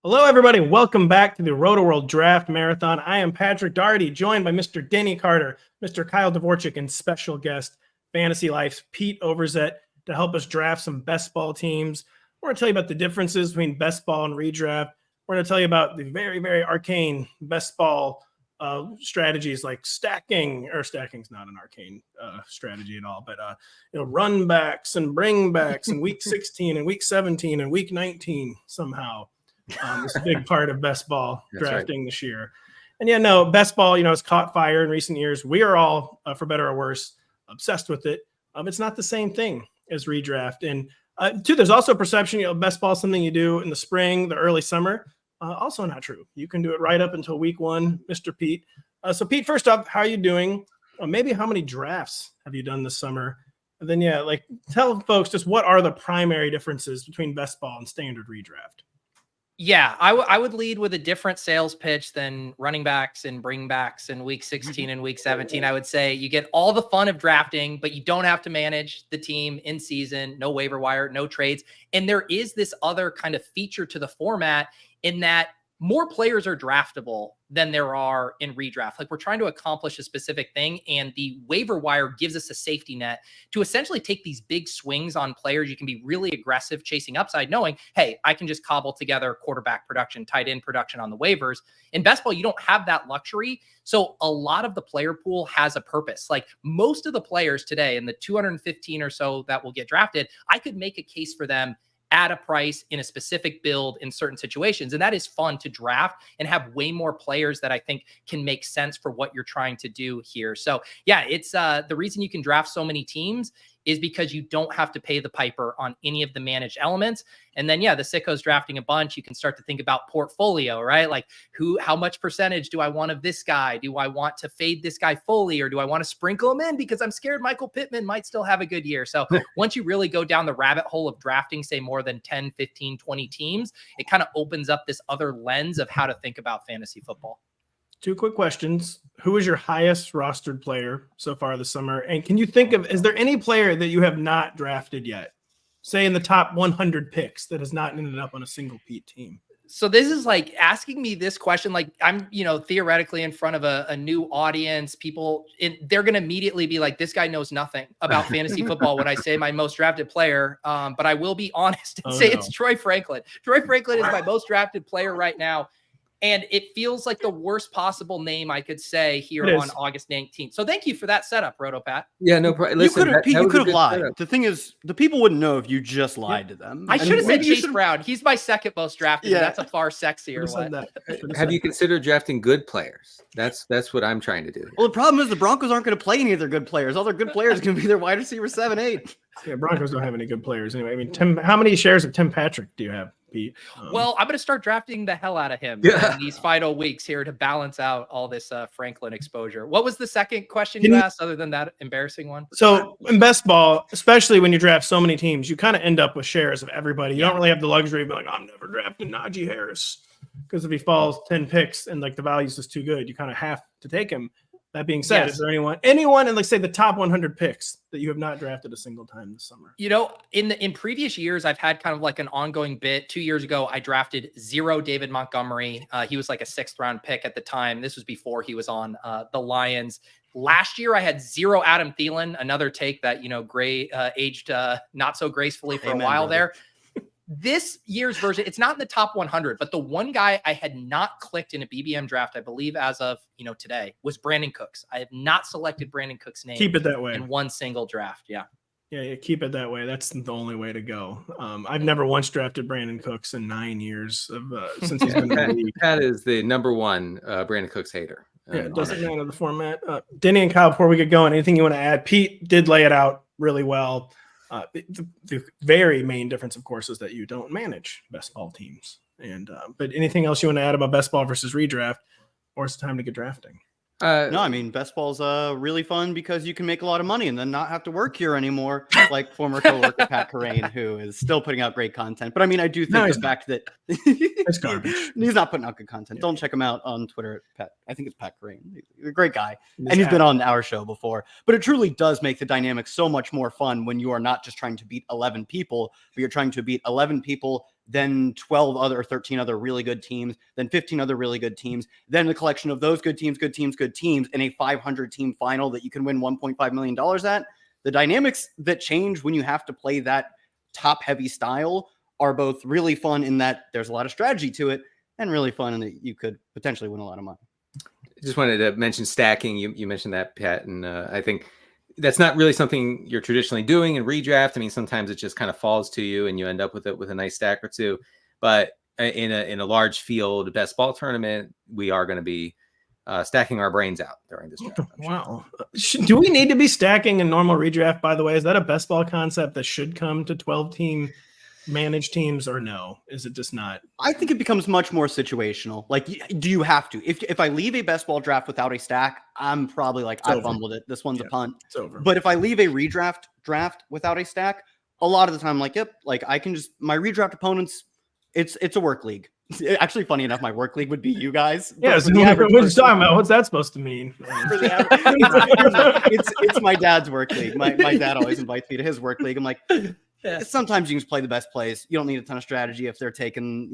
Hello, everybody. Welcome back to the Rotoworld Draft Marathon. I am Patrick Daugherty, joined by Mr. Denny Carter, Mr. Kyle Dvorchak, and special guest, Fantasy Life's Pete Overzet, to help us draft some best ball teams. We're going to tell you about the differences between best ball and redraft. We're going to tell you about the very, very arcane best ball strategies like stacking, or stacking's not an arcane strategy at all, but run backs and bring backs in week 16 and week 17 and week 19 somehow. It's a big part of best ball drafting this year. And best ball, it's caught fire in recent years. We are all, for better or worse, obsessed with it. It's not the same thing as redraft. And there's also perception, best ball is something you do in the spring, the early summer. Also not true. You can do it right up until week one, Mr. Pete. So Pete, first up, how are you doing? Maybe how many drafts have you done this summer? And then, tell folks just what are the primary differences between best ball and standard redraft? Yeah, I would lead with a different sales pitch than running backs and bring backs in week 16 and week 17. I would say you get all the fun of drafting, but you don't have to manage the team in season, no waiver wire, no trades. And there is this other kind of feature to the format in that more players are draftable than there are in redraft. Like, we're trying to accomplish a specific thing, and the waiver wire gives us a safety net to essentially take these big swings on players. You can be really aggressive chasing upside, knowing, hey, I can just cobble together quarterback production, tight end production on the waivers. In best ball, you don't have that luxury. So a lot of the player pool has a purpose. Like, most of the players today, in the 215 or so that will get drafted, I could make a case for them at a price in a specific build in certain situations. And that is fun to draft and have way more players that I think can make sense for what you're trying to do here. So yeah, it's the reason you can draft so many teams is because you don't have to pay the piper on any of the managed elements. And then, the sickos drafting a bunch, you can start to think about portfolio, right? Like, how much percentage do I want of this guy? Do I want to fade this guy fully, or do I want to sprinkle him in because I'm scared Michael Pittman might still have a good year? So once you really go down the rabbit hole of drafting, say more than 10, 15, 20 teams, it kind of opens up this other lens of how to think about fantasy football. Two quick questions. Who is your highest rostered player so far this summer? And can you think of, is there any player that you have not drafted yet, say in the top 100 picks, that has not ended up on a single Pete team? So this is like asking me this question, like I'm, theoretically in front of a new audience. People, they're going to immediately be like, this guy knows nothing about fantasy football when I say my most drafted player. But I will be honest and say it's Troy Franklin. Troy Franklin is my most drafted player right now. And it feels like the worst possible name I could say here on August 19th. So thank you for that setup, Rotopat. Yeah, no problem. Listen, you could have lied. Setup. The thing is, the people wouldn't know if you just lied to them. I should have said Chase Brown. He's my second most drafted. Yeah. That's a far sexier one. Have you considered drafting good players? That's what I'm trying to do. Well, the problem is the Broncos aren't going to play any of their good players. All their good players are going to be their wide receiver 7, 8. Yeah, Broncos don't have any good players anyway. I mean, Tim, how many shares of Tim Patrick do you have, Pete? Well, I'm going to start drafting the hell out of him in these final weeks here to balance out all this Franklin exposure. What was the second question you asked other than that embarrassing one? So in best ball, especially when you draft so many teams, you kind of end up with shares of everybody. You don't really have the luxury of being like, I'm never drafting Najee Harris, because if he falls 10 picks and the value's just too good, you kind of have to take him. That being said, is there anyone in say the top 100 picks that you have not drafted a single time this summer? In previous years, I've had kind of like an ongoing bit. 2 years ago, I drafted 0 David Montgomery. He was like a 6th round pick at the time. This was before he was on the Lions. Last year, I had 0 Adam Thielen, another take that, aged not so gracefully for a while there. This year's version, it's not in the top 100, but the one guy I had not clicked in a BBM draft, I believe as of, today, was Brandon Cooks. I have not selected Brandon Cook's name. Keep it that way. In one single draft. Yeah. Yeah, keep it that way. That's the only way to go. I've never once drafted Brandon Cooks in 9 years since he's been in the league. That is the number one Brandon Cooks hater. Yeah, it doesn't matter the format. Denny and Kyle, before we get going, anything you want to add? Pete did lay it out really well. The very main difference, of course, is that you don't manage best ball teams. And but anything else you want to add about best ball versus redraft, or it's time to get drafting? No, I mean, best ball's really fun because you can make a lot of money and then not have to work here anymore, like former coworker Pat Carrain, who is still putting out great content. But I mean, I do think the fact that it's garbage. He's not putting out good content. Don't check him out on Twitter. I think it's Pat Carrain. He's a great guy. And he's been on our show before. But it truly does make the dynamic so much more fun when you are not just trying to beat 11 people, but you're trying to beat 11 people then 12 other or 13 other really good teams, then 15 other really good teams, then the collection of those good teams in a 500 team final that you can win $1.5 million at. The dynamics that change when you have to play that top heavy style are both really fun in that there's a lot of strategy to it, and really fun in that you could potentially win a lot of money. Just wanted to mention stacking. You mentioned that, Pat, and I think that's not really something you're traditionally doing in redraft. I mean, sometimes it just kind of falls to you and you end up with it with a nice stack or two. But in a large field best ball tournament, we are going to be stacking our brains out during this draft. Wow. Do we need to be stacking in normal redraft, by the way? Is that a best ball concept that should come to 12-team managed teams, or no? Is it just not? I think it becomes much more situational. Like, do you have to? If I leave a best ball draft without a stack, I'm probably like, I fumbled it. This one's a punt. It's over. But if I leave a redraft draft without a stack, a lot of the time, I'm like, yep, like I can just, my redraft opponents, it's a work league. Actually, funny enough, my work league would be you guys. Yeah, so what are you talking about? What's that supposed to mean? It's my dad's work league. My dad always invites me to his work league. I'm like, sometimes you can just play the best plays. You don't need a ton of strategy if they're taking,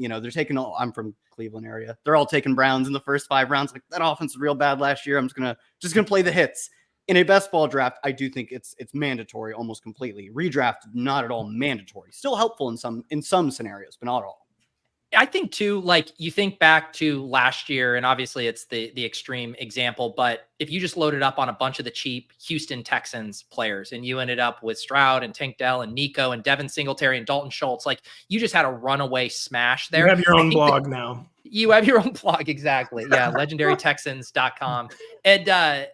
I'm from Cleveland area. They're all taking Browns in the first 5 rounds. Like, that offense was real bad last year. I'm just gonna play the hits. In a best ball draft, I do think it's mandatory almost completely. Redraft, not at all mandatory. Still helpful in some scenarios, but not all. I think too, like, you think back to last year, and obviously it's the extreme example, but if you just loaded up on a bunch of the cheap Houston Texans players and you ended up with Stroud and Tank Dell and Nico and Devin Singletary and Dalton Schultz, like, you just had a runaway smash there. You have your own blog now. You have your own blog. Exactly. Yeah. LegendaryTexans.com. And I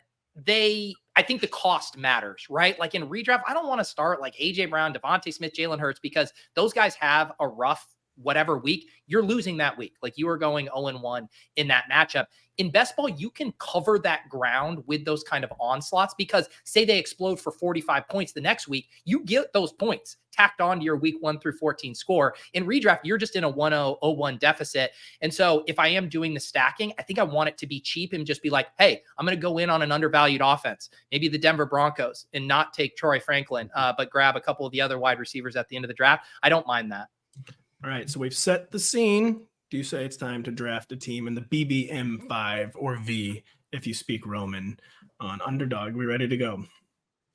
think the cost matters, right? Like, in redraft, I don't want to start like AJ Brown, Devontae Smith, Jalen Hurts, because those guys have a rough whatever week. You're losing that week. Like, you are going 0-1 in that matchup. In best ball, you can cover that ground with those kind of onslaughts, because say they explode for 45 points the next week, you get those points tacked on to your week 1 through 14 score. In redraft, you're just in a 1-0, 0-1 deficit. And so if I am doing the stacking, I think I want it to be cheap and just be like, hey, I'm going to go in on an undervalued offense, maybe the Denver Broncos, and not take Troy Franklin, but grab a couple of the other wide receivers at the end of the draft. I don't mind that. All right, so we've set the scene. Do you say it's time to draft a team in the BBM5 or V, if you speak Roman, on Underdog? We ready to go?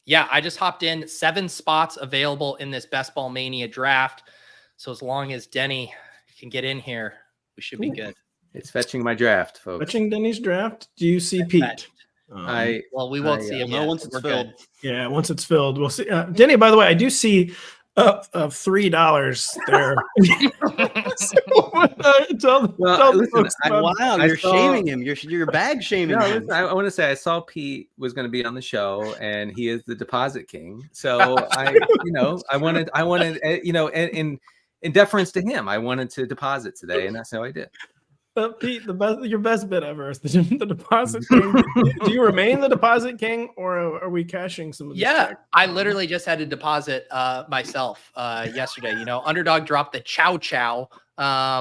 Yeah, I just hopped in. 7 spots available in this Best Ball Mania draft. So as long as Denny can get in here, we should be good. It's fetching my draft, folks. Fetching Denny's draft. Do you see Pete? We won't see him yet. Once it's filled. Good. Yeah, once it's filled, we'll see. Denny, by the way, I do see up of $3 there. Wow, you're shaming him. You're bag shaming him. Listen, I want to say I saw Pete was going to be on the show, and he is the deposit king. So I wanted, in deference to him, I wanted to deposit today, and that's how I did. Pete, your best bid ever is the deposit king. Do you remain the deposit king, or are we cashing some of this? Yeah, I literally just had to deposit myself yesterday. Underdog dropped the chow,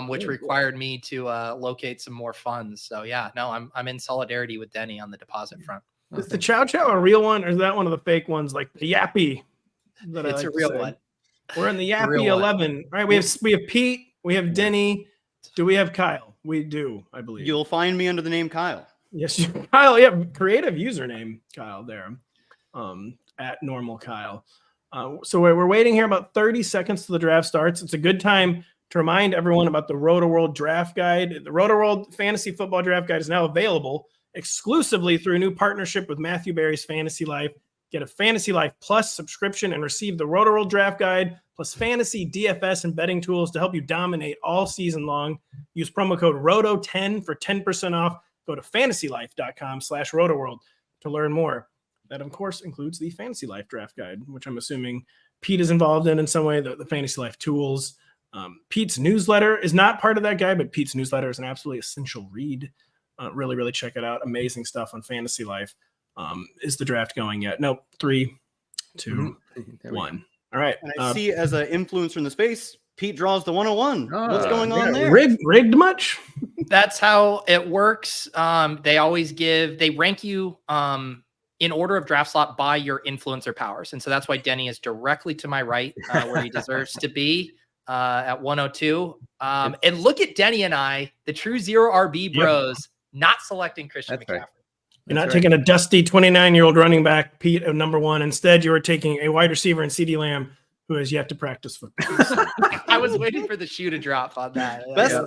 which required me to locate some more funds. So yeah, no, I'm in solidarity with Denny on the deposit front. Is the chow a real one, or is that one of the fake ones, like the Yappy? It's a real one. We're in the Yappy 11. All right, we have Pete, we have Denny. Do we have Kyle? We do, I believe. You'll find me under the name Kyle. Yes, Kyle. Yeah, creative username, Kyle. There, at normal Kyle. So we're waiting here about 30 seconds till the draft starts. It's a good time to remind everyone about the Rotoworld Draft Guide. The Rotoworld Fantasy Football Draft Guide is now available exclusively through a new partnership with Matthew Berry's Fantasy Life. Get a Fantasy Life Plus subscription and receive the Rotoworld Draft Guide plus fantasy DFS and betting tools to help you dominate all season long. Use promo code ROTO10 for 10% off. Go to fantasylife.com/Rotoworld to learn more. That, of course, includes the Fantasy Life Draft Guide, which I'm assuming Pete is involved in some way, the Fantasy Life tools. Pete's newsletter is not part of that guide, but Pete's newsletter is an absolutely essential read. Really, really check it out. Amazing stuff on Fantasy Life. Is the draft going yet? Nope. 3, 2, 1. All right. And I see, as an influencer in the space, Pete draws the 101. What's going on there? Rigged much? That's how it works. They rank you in order of draft slot by your influencer powers. And so that's why Denny is directly to my right, where he deserves to be. at 102. And look at Denny and I, the true zero RB bros, not selecting Christian McCaffrey. Right. You're not taking a dusty 29-year-old running back, Pete, at number 1. Instead, you are taking a wide receiver in CeeDee Lamb who has yet to practice football. I was waiting for the shoe to drop on that.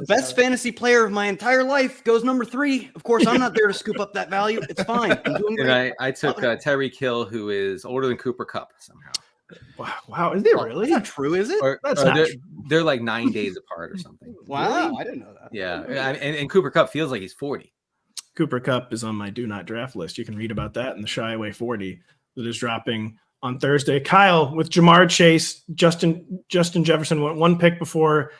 Best fantasy player of my entire life goes number 3. Of course, I'm not there to scoop up that value. It's fine. I'm doing great. And I took Tyreek Hill, who is older than Cooper Kupp somehow. Wow, is it really? That's not true, is it? That's not true. They're like 9 days apart or something. Wow, Really? I didn't know that. Yeah, and Cooper Kupp feels like he's 40. Cooper Kupp is on my do not draft list. You can read about that in the Shy Away 40 that is dropping on Thursday. Kyle, with Jamar Chase, Justin Jefferson went 1 pick before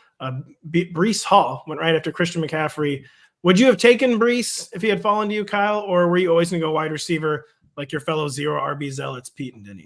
Breece Hall went right after Christian McCaffrey. Would you have taken Breece if he had fallen to you, Kyle, or were you always going to go wide receiver like your fellow zero RB zealots, Pete and Denny?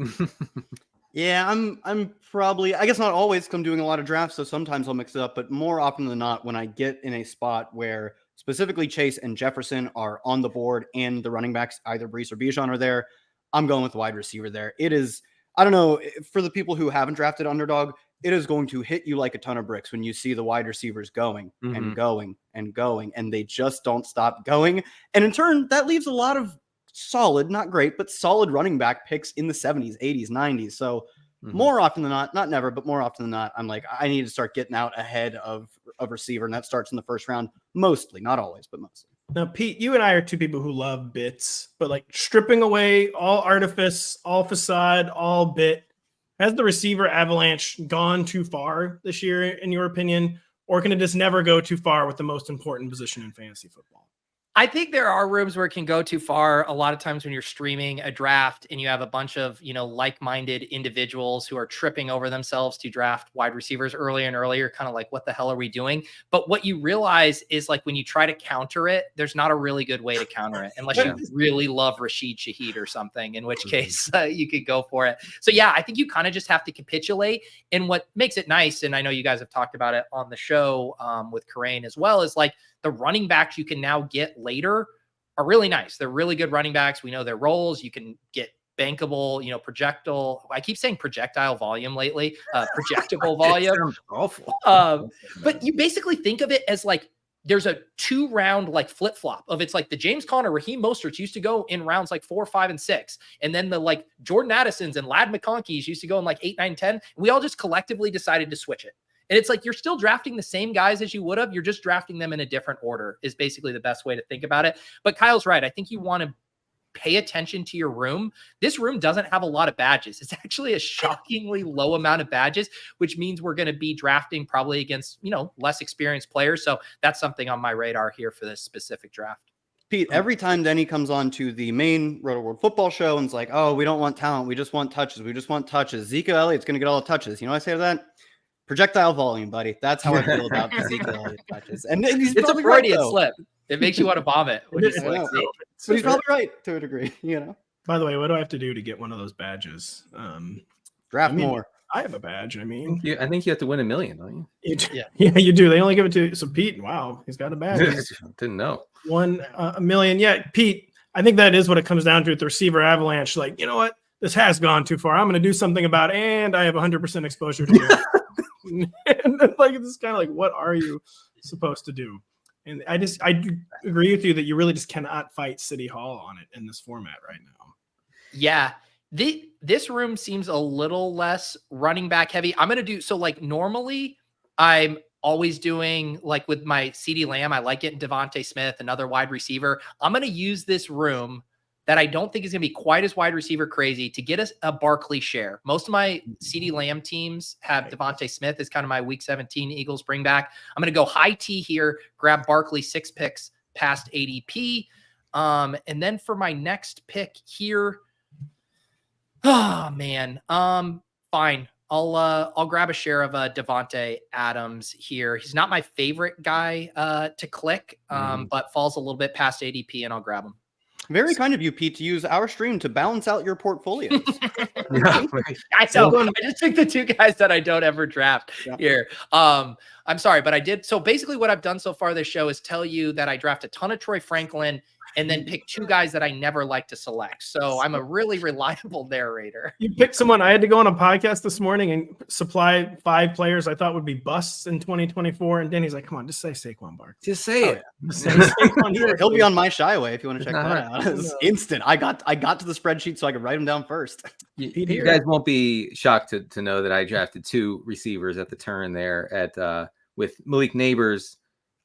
Yeah, I'm probably, I guess not always, because I'm doing a lot of drafts, so sometimes I'll mix it up, but more often than not, when I get in a spot where specifically Chase and Jefferson are on the board and the running backs, either Breece or Bijan, are there, I'm going with the wide receiver there. It is, I don't know, for the people who haven't drafted underdog, it is going to hit you like a ton of bricks when you see the wide receivers going and going and going, and they just don't stop going. And in turn, that leaves a lot of solid, not great, but solid running back picks in the 70s, 80s, 90s. So more often than not never, but more often than not, I'm like, I need to start getting out ahead of receiver, and that starts in the first round, mostly, not always, but mostly. Now, Pete, you and I are two people who love bits, but like stripping away all artifice, all facade, all bit, has the receiver avalanche gone too far this year, in your opinion, or can it just never go too far with the most important position in fantasy football? I think there are rooms where it can go too far. A lot of times when you're streaming a draft and you have a bunch of, like-minded individuals who are tripping over themselves to draft wide receivers earlier and earlier, kind of like, what the hell are we doing? But what you realize is, like, when you try to counter it, there's not a really good way to counter it unless you really love Rashid Shaheed or something, in which case you could go for it. So yeah, I think you kind of just have to capitulate. And what makes it nice, and I know you guys have talked about it on the show with Karain as well, is like, the running backs you can now get later are really nice. They're really good running backs. We know their roles. You can get bankable, projectile. I keep saying projectile volume lately. Projectable volume. Awful. But you basically think of it as like there's a 2-round like flip flop of, it's like the James Conner, Raheem Mosterts used to go in rounds like 4, 5, and 6, and then the like Jordan Addisons and Lad McConkey's used to go in like 8, 9, 10. We all just collectively decided to switch it. And it's like, you're still drafting the same guys as you would have. You're just drafting them in a different order is basically the best way to think about it. But Kyle's right. I think you want to pay attention to your room. This room doesn't have a lot of badges. It's actually a shockingly low amount of badges, which means we're going to be drafting probably against, less experienced players. So that's something on my radar here for this specific draft. Pete, every time Denny comes on to the main Rotoworld football show and it's like, oh, we don't want talent. We just want touches. We just want touches. Zeke Elliott's going to get all the touches. You know what I say to that? Projectile volume, buddy. That's how I feel about the Zeke Elliott touches. And it's a Freudian slip. It makes you want to vomit when you select Zeke. But he's probably right to a degree, By the way, what do I have to do to get one of those badges? Draft more. I have a badge. I think you have to win $1 million, don't you? Yeah, you do. They only give it to Pete. Wow, he's got a badge. Didn't know. Won $1 million. Yeah, Pete. I think that is what it comes down to with the receiver avalanche. Like, you know what? This has gone too far. I'm going to do something about it, and I have 100% exposure to it. And like, it's kind of like, what are you supposed to do? And I do agree with you that you really just cannot fight City Hall on it in this format right now. Yeah. This room seems a little less running back heavy. I'm going to do, so like normally I'm always doing like with my CeeDee Lamb, I like getting Devontae Smith, another wide receiver. I'm going to use this room that I don't think is going to be quite as wide receiver crazy to get us a Barkley share. Most of my CeeDee Lamb teams have Devontae Smith as kind of my week 17 Eagles bring back. I'm going to go high T here, grab Barkley 6 picks past ADP. And then for my next pick here, oh man, fine. I'll grab a share of Devontae Adams here. He's not my favorite guy to click, but falls a little bit past ADP, and I'll grab him. Very kind of you, Pete, to use our stream to balance out your portfolios. I just took the 2 guys that I don't ever draft here. I'm sorry, but I did. So basically what I've done so far this show is tell you that I draft a ton of Troy Franklin and then pick 2 guys that I never like to select. So I'm a really reliable narrator. You picked someone. I had to go on a podcast this morning and supply 5 players I thought would be busts in 2024. And Denny's like, come on, just say Saquon Barkley. Just say it. Just say Saquon He'll be on my Shyway if you want to check It's that not out. It's instant. I got to the spreadsheet so I could write them down first. You guys won't be shocked to know that I drafted 2 receivers at the turn there at with Malik Neighbors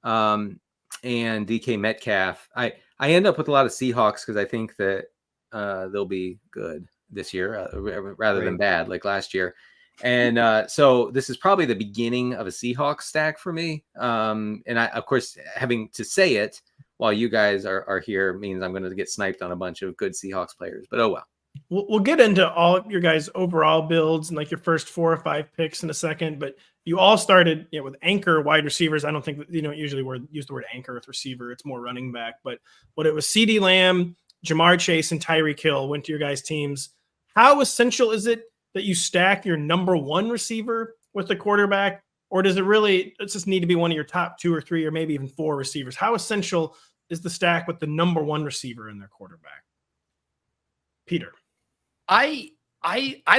and DK Metcalf. I end up with a lot of Seahawks because I think that they'll be good this year rather than bad like last year. And so this is probably the beginning of a Seahawks stack for me. And I, of course, having to say it while you guys are here means I'm going to get sniped on a bunch of good Seahawks players. But oh well. We'll get into all of your guys' overall builds and like your first 4 or 5 picks in a second, but you all started with anchor wide receivers. I don't think that, usually use the word anchor with receiver. It's more running back, but what it was CeeDee Lamb, Jamar Chase, and Tyreek Hill went to your guys' teams. How essential is it that you stack your number 1 receiver with the quarterback, or does it just need to be one of your top 2 or 3 or maybe even 4 receivers? How essential is the stack with the number 1 receiver in their quarterback? Peter. I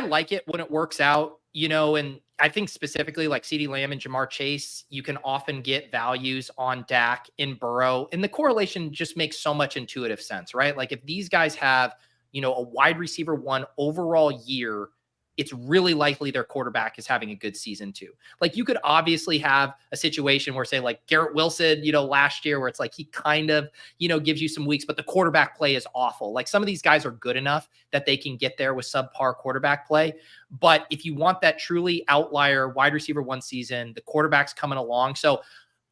like it when it works out, and I think specifically like CeeDee Lamb and Jamar Chase, you can often get values on Dak and Burrow, and the correlation just makes so much intuitive sense, right? Like if these guys have, a wide receiver 1 overall year, it's really likely their quarterback is having a good season too. Like you could obviously have a situation where say like Garrett Wilson, last year where it's like he kind of, gives you some weeks, but the quarterback play is awful. Like some of these guys are good enough that they can get there with subpar quarterback play. But if you want that truly outlier wide receiver 1 season, the quarterback's coming along. So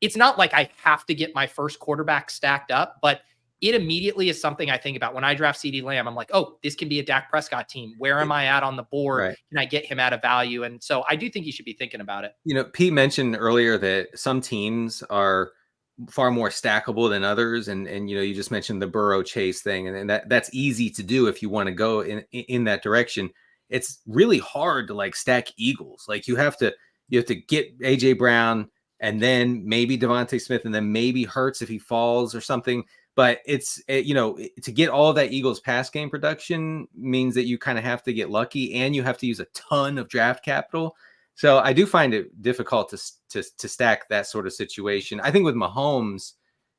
it's not like I have to get my first quarterback stacked up, but it immediately is something I think about when I draft CeeDee Lamb. I'm like, oh, this can be a Dak Prescott team. Where am I at on the board? Right. Can I get him at a value? And so I do think you should be thinking about it. Pete mentioned earlier that some teams are far more stackable than others. And you just mentioned the Burrow Chase thing. And that's easy to do if you want to go in that direction. It's really hard to like stack Eagles. Like you have to get AJ Brown and then maybe Devontae Smith and then maybe Hurts if he falls or something. But it's, to get all of that Eagles pass game production means that you kind of have to get lucky and you have to use a ton of draft capital. So I do find it difficult to stack that sort of situation. I think with Mahomes,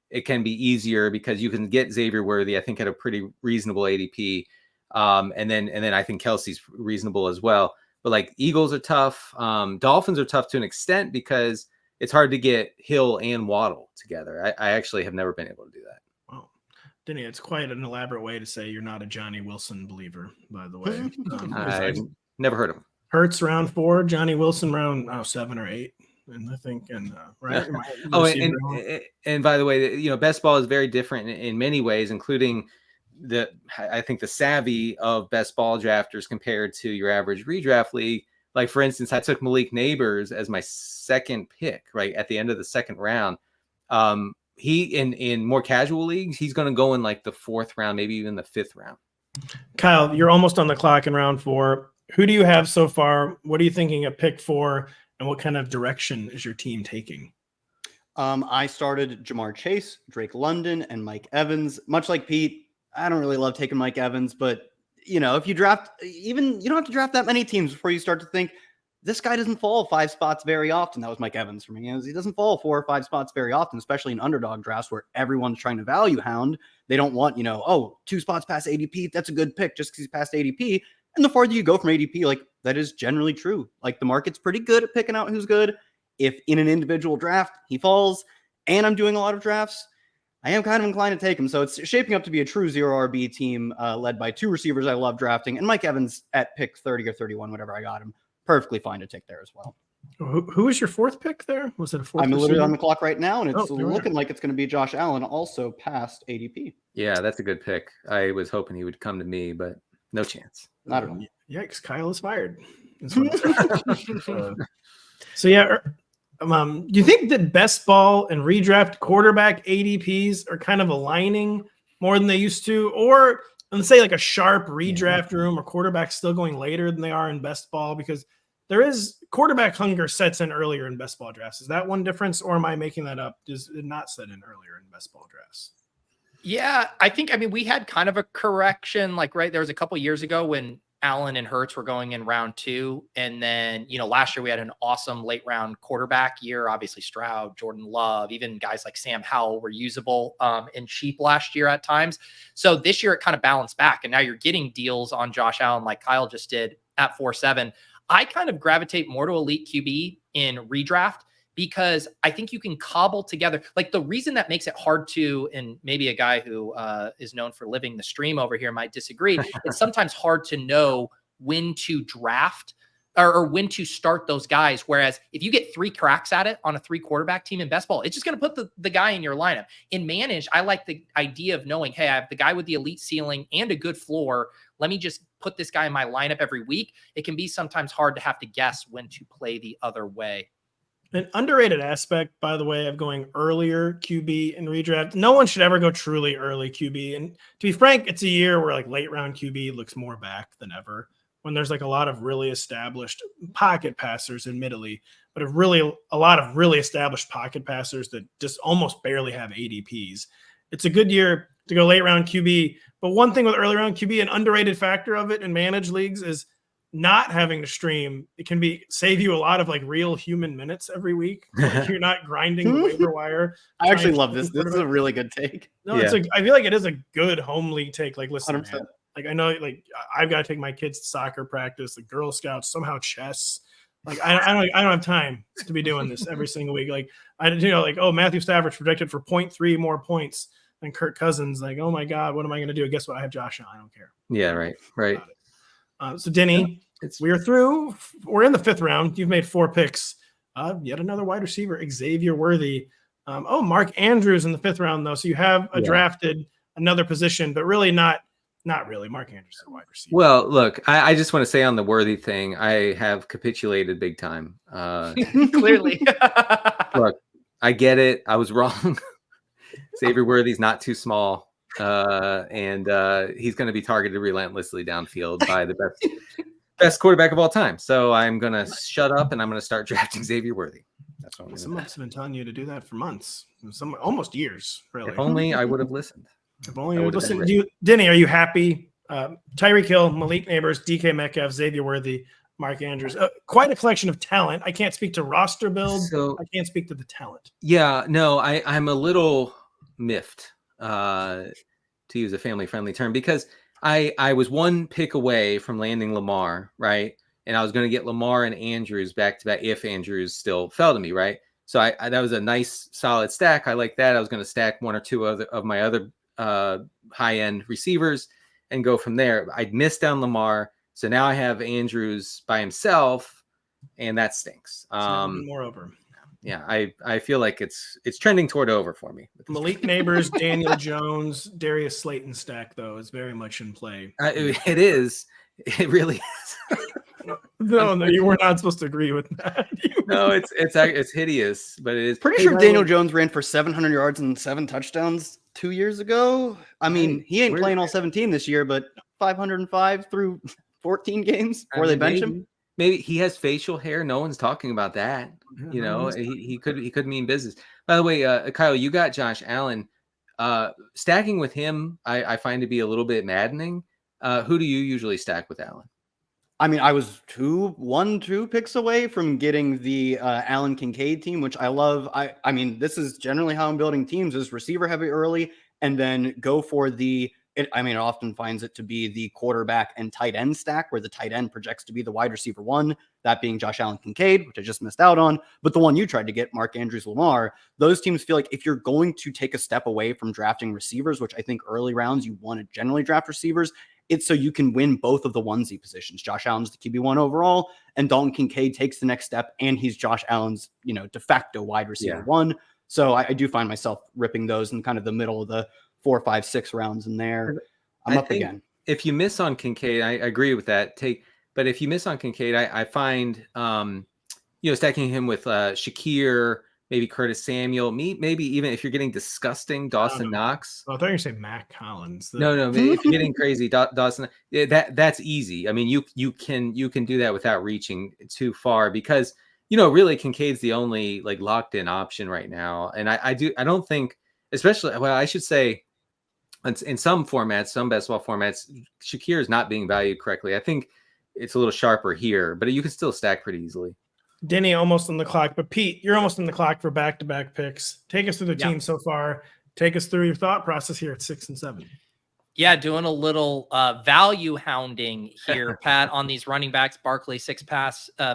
it can be easier because you can get Xavier Worthy, I think, at a pretty reasonable ADP. And then I think Kelsey's reasonable as well. But like Eagles are tough. Dolphins are tough to an extent because it's hard to get Hill and Waddle together. I actually have never been able to do that. Denny, it's quite an elaborate way to say you're not a Johnny Wilson believer, by the way. I've never heard of him. Hurts round 4, Johnny Wilson round 7 or 8, and I think, right. And by the way, best ball is very different in many ways, including I think the savvy of best ball drafters compared to your average redraft league. Like for instance, I took Malik Neighbors as my 2nd pick, right at the end of the 2nd round. He in more casual leagues, he's going to go in like the 4th round, maybe even the 5th round. Kyle, you're almost on the clock in round 4. Who do you have so far? What are you thinking at pick 4? And what kind of direction is your team taking? I started Jamar Chase, Drake London, and Mike Evans. Much like Pete, I don't really love taking Mike Evans, but if you draft, you don't have to draft that many teams before you start to think, this guy doesn't fall 5 spots very often. That was Mike Evans for me. He doesn't fall 4 or 5 spots very often, especially in underdog drafts where everyone's trying to value hound. They don't want, 2 spots past ADP. That's a good pick just because he's past ADP. And the farther you go from ADP, like that is generally true. Like the market's pretty good at picking out who's good. If in an individual draft he falls and I'm doing a lot of drafts, I am kind of inclined to take him. So it's shaping up to be a true 0 RB team led by 2 receivers I love drafting. And Mike Evans at pick 30 or 31, whatever I got him. Perfectly fine to take there as well. Who was your 4th pick there? Was it a 4th? I'm literally on the clock right now, and it's looking like it's going to be Josh Allen, also past ADP. Yeah, that's a good pick. I was hoping he would come to me, but no chance. Not at all. Yikes, Kyle is fired. So yeah, do you think that best ball and redraft quarterback ADPs are kind of aligning more than they used to, or let's say like a sharp redraft room or quarterbacks still going later than they are in best ball because there is quarterback hunger sets in earlier in best ball drafts? Is that one difference, or am I making that up? Does it not set in earlier in best ball drafts? Yeah, I mean, we had kind of a correction, like, right, there was a couple years ago when Allen and Hurts were going in round 2. And then, last year we had an awesome late round quarterback year. Obviously Stroud, Jordan Love, even guys like Sam Howell were usable and cheap last year at times. So this year it kind of balanced back. And now you're getting deals on Josh Allen like Kyle just did at 4.7. I kind of gravitate more to elite QB in redraft, because I think you can cobble together, like, the reason that makes it hard to, and maybe a guy who is known for living the stream over here might disagree. It's sometimes hard to know when to draft or when to start those guys. Whereas if you get 3 cracks at it on a 3 quarterback team in best ball, it's just going to put the guy in your lineup. In managed, I like the idea of knowing, hey, I have the guy with the elite ceiling and a good floor. Let me just put this guy in my lineup every week. It can be sometimes hard to have to guess when to play the other way. An underrated aspect, by the way, of going earlier QB in redraft. No one should ever go truly early QB. And to be frank, it's a year where like late round QB looks more back than ever, when there's like a lot of really established pocket passers, admittedly, but a lot of really established pocket passers that just almost barely have ADPs. It's a good year to go late round QB. But one thing with early round QB, an underrated factor of it in managed leagues, is not having to stream. It can save you a lot of like real human minutes every week. Like, you're not grinding the waiver wire. I actually love this. This is a really good take. No, I feel like it is a good home league take. Like, listen, man, like, I know, like, I've got to take my kids to soccer practice, the Girl Scouts, somehow chess. Like, I don't have time to be doing this every single week. Like, Matthew Stafford's projected for 0.3 more points than Kirk Cousins. Like, oh my God, what am I going to do? Guess what? I have Josh Allen. I don't care. Yeah, right. So Denny, we're through. We're in the 5th round. You've made 4 picks. Yet another wide receiver, Xavier Worthy. Mark Andrews in the 5th round, though. So you have drafted another position, but really not really. Mark Andrews is a wide receiver. Well, look, I just want to say on the Worthy thing, I have capitulated big time. Clearly. Look, I get it. I was wrong. Xavier Worthy's not too small. And he's going to be targeted relentlessly downfield by the best quarterback of all time. So I'm going to shut up and I'm going to start drafting Xavier Worthy. That's what I'm Some of us have been telling you to do that for months, almost years, really. If only I would have listened. If only you would listen. Denny, are you happy? Tyreek Hill, Malik Neighbors, DK Metcalf, Xavier Worthy, Mark Andrews. Quite a collection of talent. I can't speak to roster build. So I can't speak to the talent. Yeah, no, I'm a little miffed. To use a family-friendly term, because I was 1 pick away from landing Lamar, right? And I was going to get Lamar and Andrews back to back if Andrews still fell to me, right? So I that was a nice, solid stack. I like that. I was going to stack 1 or 2 of my other high-end receivers and go from there. I'd missed down Lamar, so now I have Andrews by himself, and that stinks. Moreover. Yeah, I feel like it's trending toward over for me. Malik Neighbors, Daniel Jones, Darius Slayton stack, though, is very much in play. It is. It really is. No, you were not supposed to agree with that. No, it's hideous, but it is. Pretty sure Daniel Jones ran for 700 yards and 7 touchdowns 2 years ago. I mean, he ain't playing all 17 this year, but 505 through 14 games before they bench him. Maybe he has facial hair. No one's talking about that. You know, he could mean business. By the way, Kyle, you got Josh Allen. Stacking with him, I find to be a little bit maddening. Who do you usually stack with Allen? I mean, I was 2 picks away from getting the Allen Kincaid team, which I love. I mean, this is generally how I'm building teams: is receiver heavy early, and then go for it often finds it to be the quarterback and tight end stack, where the tight end projects to be the wide receiver 1, that being Josh Allen Kincaid, which I just missed out on. But the one you tried to get, Mark Andrews Lamar, those teams feel like if you're going to take a step away from drafting receivers, which I think early rounds you want to generally draft receivers, it's so you can win both of the onesie positions. Josh Allen's the QB1 overall, and Dalton Kincaid takes the next step, and he's Josh Allen's, de facto wide receiver 1. So I do find myself ripping those in kind of the middle of the 4, 5, 6 rounds in there. I'm up again. If you miss on Kincaid, I agree with that take. But if you miss on Kincaid, I find stacking him with Shakir, maybe Curtis Samuel, maybe even if you're getting disgusting, Dawson Knox. Oh, I thought you were going to say Mac Collins. No, if you're getting crazy, Dawson, that's easy. I mean, you can do that without reaching too far, because really Kincaid's the only like locked in option right now. And I don't think, especially, well, I should say, in some formats, some best ball formats, Shakir is not being valued correctly. I think it's a little sharper here, but you can still stack pretty easily. Denny almost on the clock, but Pete, you're almost on the clock for back-to-back picks. Take us through the team so far. Take us through your thought process here at 6 and 7. Yeah, doing a little value hounding here, Pat, on these running backs. Barkley, 6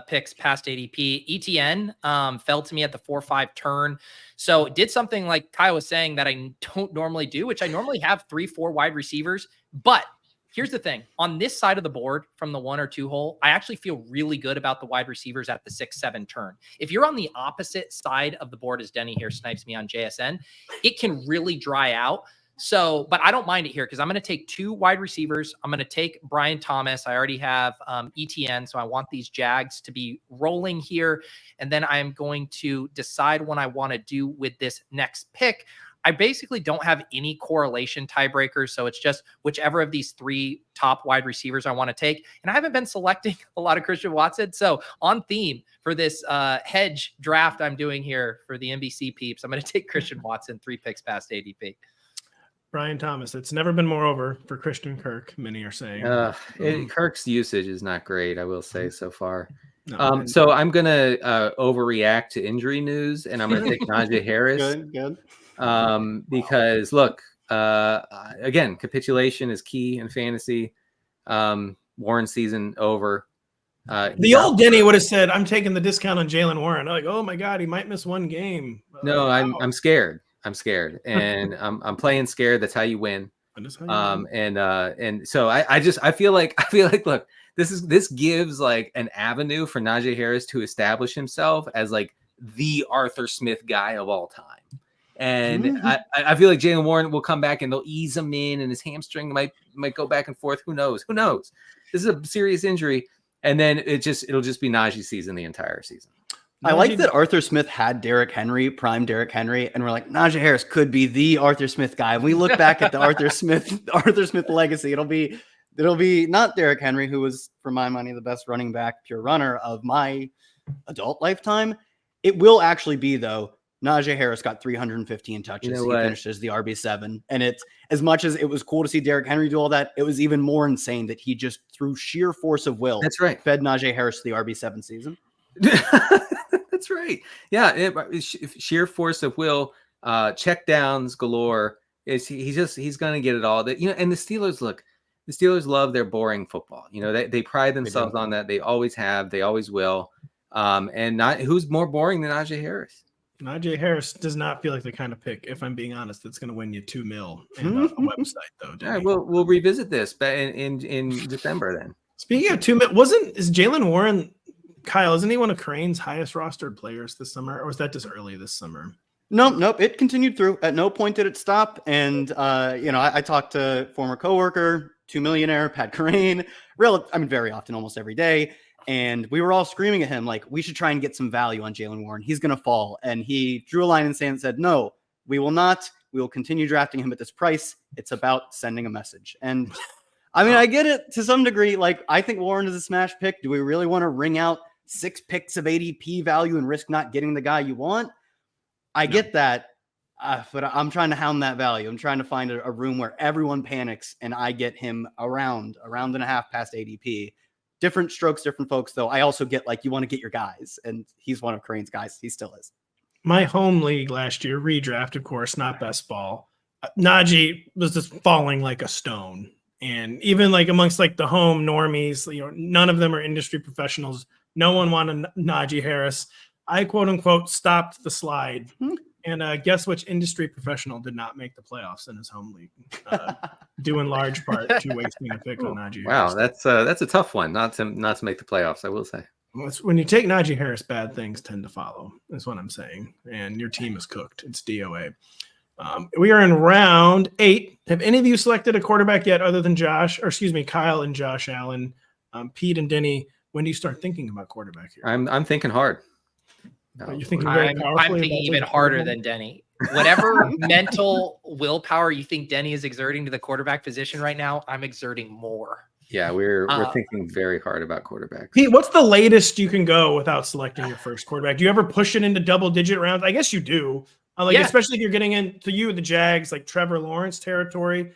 picks past ADP. ETN fell to me at the 4-5 turn. So did something like Kyle was saying that I don't normally do, which I normally have 3-4 wide receivers. But here's the thing. On this side of the board from the 1 or 2 hole, I actually feel really good about the wide receivers at the 6-7 turn. If you're on the opposite side of the board, as Denny here snipes me on JSN, it can really dry out. So, but I don't mind it here because I'm going to take 2 wide receivers. I'm going to take Brian Thomas. I already have ETN, so I want these Jags to be rolling here. And then I'm going to decide what I want to do with this next pick. I basically don't have any correlation tiebreakers, so it's just whichever of these 3 top wide receivers I want to take. And I haven't been selecting a lot of Christian Watson, so on theme for this hedge draft I'm doing here for the NBC peeps, I'm going to take Christian Watson 3 picks past ADP. Brian Thomas. It's never been more over for Christian Kirk, many are saying. Kirk's usage is not great, I will say, so far. No, So I'm going to overreact to injury news, and I'm going to take Najee Harris. Good. Because, look, again, capitulation is key in fantasy. Warren season over. The old Denny would have said, I'm taking the discount on Jalen Warren. Like, oh, my God, he might miss 1 game. No, I'm scared. I'm scared, and I'm playing scared. That's how you win. And so I feel like look, this gives like an avenue for Najee Harris to establish himself as like the Arthur Smith guy of all time. And I feel like Jalen Warren will come back and they'll ease him in, and his hamstring might go back and forth. Who knows? This is a serious injury, and then it'll just be Najee season the entire season. I like that Arthur Smith had Derrick Henry, prime Derrick Henry, and we're like, Najee Harris could be the Arthur Smith guy. And we look back at the Arthur Smith legacy. It'll be not Derrick Henry, who was, for my money, the best running back, pure runner of my adult lifetime. It will actually be, though, Najee Harris got 315 touches. He finished as the RB7. And it's, as much as it was cool to see Derrick Henry do all that, it was even more insane that he just, through sheer force of will, fed Najee Harris the RB7 season. That's right. Yeah, sheer force of will, check downs galore. He's going to get it all. And the Steelers love their boring football. They pride themselves on that. They always have. They always will. And who's more boring than Najee Harris? Najee Harris does not feel like the kind of pick, if I'm being honest, that's going to win you $2 million and a website, though. All right, we'll revisit this in December then. Speaking of $2 million, is Jalen Warren, Kyle, isn't he one of Crane's highest rostered players this summer, or was that just early this summer? Nope. It continued through. At no point did it stop. And I talked to former coworker, $2 millionaire Pat Crane, very often, almost every day. And we were all screaming at him like, we should try and get some value on Jalen Warren. He's going to fall. And he drew a line in the sand and said, no, we will not. We will continue drafting him at this price. It's about sending a message. And I get it to some degree. Like, I think Warren is a smash pick. Do we really want to wring out 6 picks of ADP value and risk not getting the guy you want? I get that. But I'm trying to hound that value. I'm trying to find a room where everyone panics and I get him a round and a half past ADP. Different strokes, different folks, though. I also get, like, you want to get your guys, and he's one of Crane's guys. He still is. My home league last year, redraft, of course, not best ball. Najee was just falling like a stone. And even, like, amongst, like, the home normies, none of them are industry professionals. No one wanted Najee Harris. I, quote, unquote, stopped the slide. And guess which industry professional did not make the playoffs in his home league, due in large part to wasting a pick on Najee Harris. Wow, that's a tough one not to make the playoffs, I will say. When you take Najee Harris, bad things tend to follow, is what I'm saying. And your team is cooked. It's DOA. We are in round 8. Have any of you selected a quarterback yet other than Kyle and Josh Allen? Pete and Denny, when do you start thinking about quarterback here? I'm thinking hard. You're thinking very powerfully. I'm thinking even harder than Denny. Whatever mental willpower you think Denny is exerting to the quarterback position right now, I'm exerting more. Yeah, we're thinking very hard about quarterbacks. Pete, what's the latest you can go without selecting your first quarterback? Do you ever push it into double-digit rounds? I guess you do. Especially if you're getting into the Jags, like Trevor Lawrence territory.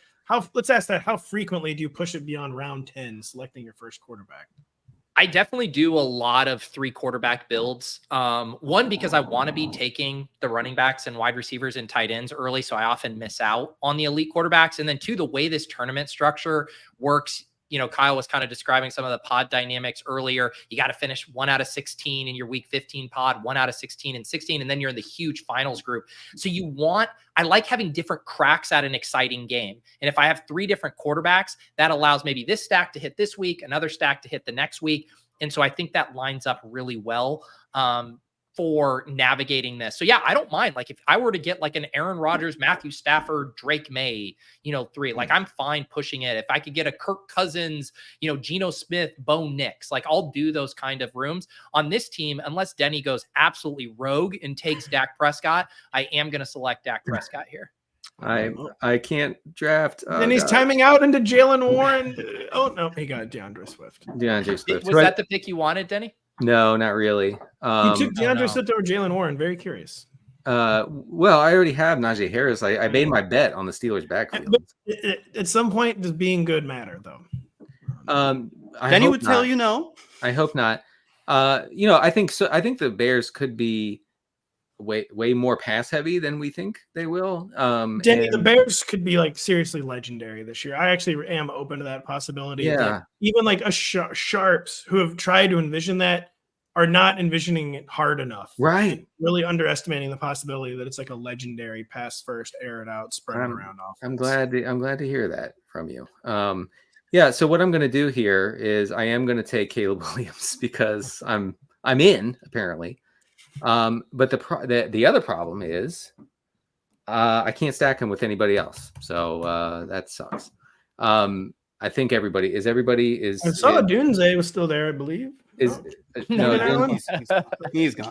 Let's ask that. How frequently do you push it beyond round 10, selecting your first quarterback? I definitely do a lot of 3 quarterback builds. One, because I want to be taking the running backs and wide receivers and tight ends early, so I often miss out on the elite quarterbacks. And then 2, the way this tournament structure works, Kyle was kind of describing some of the pod dynamics earlier. You got to finish 1 out of 16 in your week 15 pod, 1 out of 16 and 16, and then you're in the huge finals group. So I like having different cracks at an exciting game. And if I have 3 different quarterbacks, that allows maybe this stack to hit this week, another stack to hit the next week. And so I think that lines up really well for navigating this. So yeah, I don't mind. Like if I were to get like an Aaron Rodgers, Matthew Stafford, Drake May, 3, like I'm fine pushing it. If I could get a Kirk Cousins, Geno Smith, Bo Nix, like I'll do those kind of rooms on this team. Unless Denny goes absolutely rogue and takes Dak Prescott, I am going to select Dak Prescott here. I can't draft. And he's timing out into Jalen Warren. Oh no, he got DeAndre Swift. Was that the pick you wanted, Denny? No, not really. You took DeAndre Swift over Jalen Warren. Very curious. Well, I already have Najee Harris. I made my bet on the Steelers backfield. But at some point, does being good matter though? Denny would tell you no. I hope not. I think so. I think the Bears could be way more pass heavy than we think they will. Denny, the Bears could be like seriously legendary this year. I actually am open to that possibility. Yeah. Like, even like a Sharps who have tried to envision that are not envisioning it hard enough. Right. Really underestimating the possibility that it's like a legendary pass first, air it out, spread it around off. I'm glad to hear that from you. So what I'm going to do here is I am going to take Caleb Williams because I'm in apparently. But the other problem is I can't stack him with anybody else. So that sucks. I think everybody is. I saw Dunze was still there, I believe. He's gone,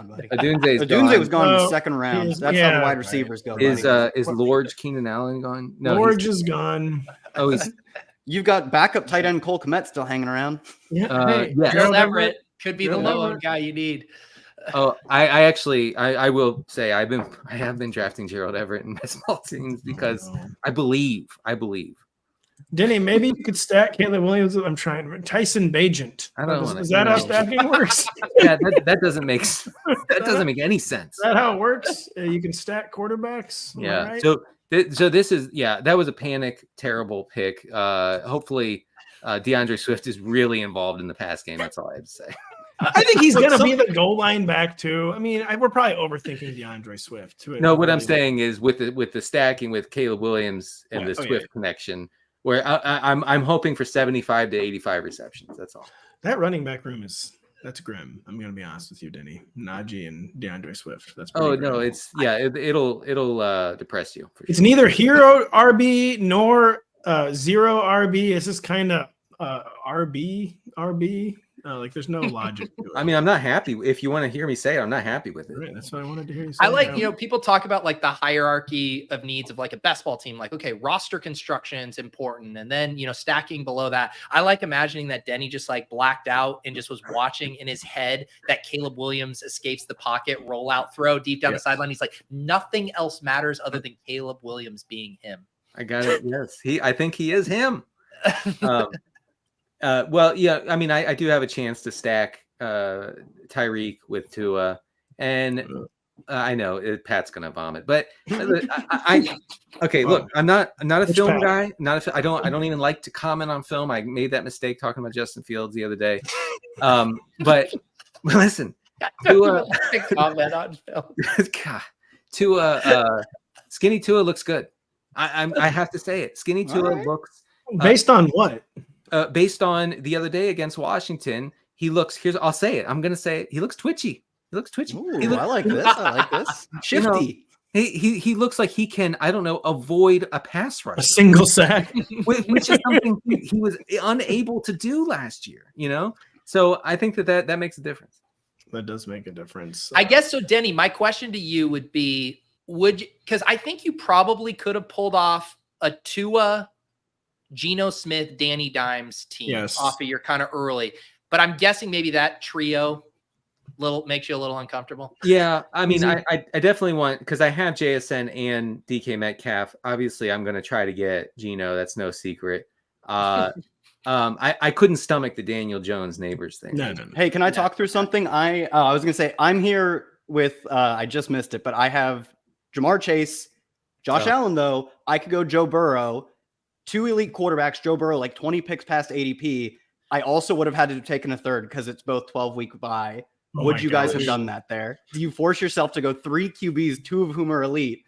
buddy. Dunze was gone in the second round. That's how the wide receivers go. Is Lord Keenan Allen gone? No, Lord is gone. Oh, you've got backup tight end Cole Kmet still hanging around. Yeah, Gerald Everett could be the low-owned guy you need. Oh, I will say I have been drafting Gerald Everett in my small teams because I believe. Denny, maybe you could stack Caleb Williams. I'm trying. Tyson Bagent. I don't want to. Is that how stacking works? Yeah, that doesn't make any sense. Is that how it works? You can stack quarterbacks. Yeah. Right? So this is that was a panic, terrible pick. Hopefully, DeAndre Swift is really involved in the pass game. That's all I have to say. I think he's going to be the goal line back too. I mean, we're probably overthinking DeAndre Swift. No, what I'm saying is with the stacking with Caleb Williams and the Swift connection, where I'm hoping for 75 to 85 receptions. That's all. That running back room that's grim. I'm going to be honest with you, Denny. Najee and DeAndre Swift. That's grim. No, it'll depress you. It's neither hero RB nor zero RB. It's just kind of RB. Like there's no logic to it. I mean, I'm not happy. If you want to hear me say it, I'm not happy with it. Right, that's what I wanted to hear you say. I like, people talk about like the hierarchy of needs of like a best ball team. Like, okay, roster construction is important. And then, stacking below that. I like imagining that Denny just like blacked out and just was watching in his head that Caleb Williams escapes the pocket, rollout throw deep down the sideline. He's like, nothing else matters other than Caleb Williams being him. I got it. Yes. I think he is him. Well, yeah, I mean, I do have a chance to stack Tyreek with Tua, and I know Pat's gonna vomit, but okay. Look, I'm not a film guy. I don't even like to comment on film. I made that mistake talking about Justin Fields the other day. But listen, Tua, comment on film. God, Skinny Tua looks good. I have to say it. Skinny Tua looks based on what? Based on the other day against Washington, he looks. I'll say it. I'm gonna say it. He looks twitchy. Ooh, I like this. Shifty. He looks like he can. I don't know. Avoid a pass rush. A single sack, which is something he was unable to do last year. So I think that makes a difference. That does make a difference. I guess so, Denny. My question to you would be: because I think you probably could have pulled off a Tua, Geno Smith, Danny Dimes team off of your kind of early, but I'm guessing maybe that trio makes you a little uncomfortable. Yeah, I mean, I definitely want, because I have JSN and DK Metcalf. Obviously, I'm going to try to get Geno. That's no secret. I couldn't stomach the Daniel Jones neighbors thing. No. Hey, can I talk through something? I was gonna say I'm here with I just missed it, but I have Jamar Chase, Josh Allen. Though I could go Joe Burrow, 2 elite quarterbacks. Joe Burrow like 20 picks past ADP. I also would have had to have taken a third because it's both 12-week bye. Would you guys have done that there? Do you force yourself to go 3 QBs, 2 of whom are elite?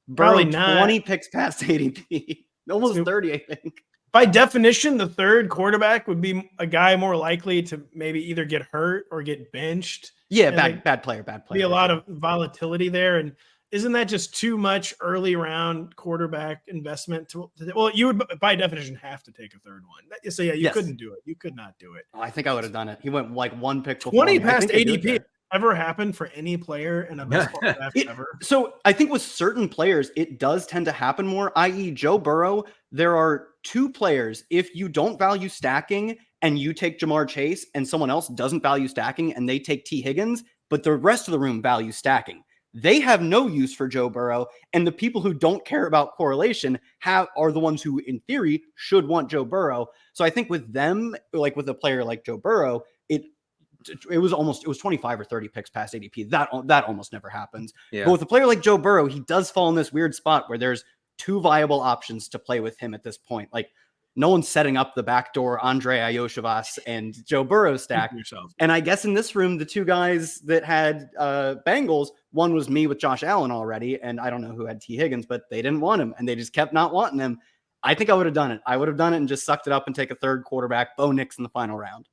Burrow, Probably not. 20 picks past ADP, almost 30, I think. By definition, the third quarterback would be a guy more likely to maybe either get hurt or get benched. Yeah, And bad player. Be a lot of volatility there. And isn't that just too much early round quarterback investment? Well, you would, by definition, have to take a third one. So, yeah, you couldn't do it. You could not do it. Oh, I think I would have done it. He went like 1 pick. 20 past ADP ever happened for any player in a baseball draft ever? So I think with certain players, it does tend to happen more, i.e. Joe Burrow. There are 2 players. If you don't value stacking and you take Jamar Chase and someone else doesn't value stacking and they take T. Higgins, but the rest of the room value stacking, they have no use for Joe Burrow. And the people who don't care about correlation are the ones who, in theory, should want Joe Burrow. So I think with them, like with a player like Joe Burrow, it was 25 or 30 picks past ADP. That almost never happens. Yeah. But with a player like Joe Burrow, he does fall in this weird spot where there's 2 viable options to play with him at this point. Like no one's setting up the backdoor Andre Ioshavas and Joe Burrow stack. And I guess in this room, the 2 guys that had Bengals, one was me with Josh Allen already, and I don't know who had T. Higgins, but they didn't want him, and they just kept not wanting him. I think I would have done it. I would have done it and just sucked it up and take a third quarterback, Bo Nix in the final round.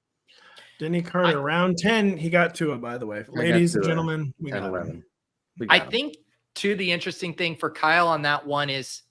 Denny Carter, round 10, he got Tua, by the way. Ladies and gentlemen, we got 11. I think, too, the interesting thing for Kyle on that one is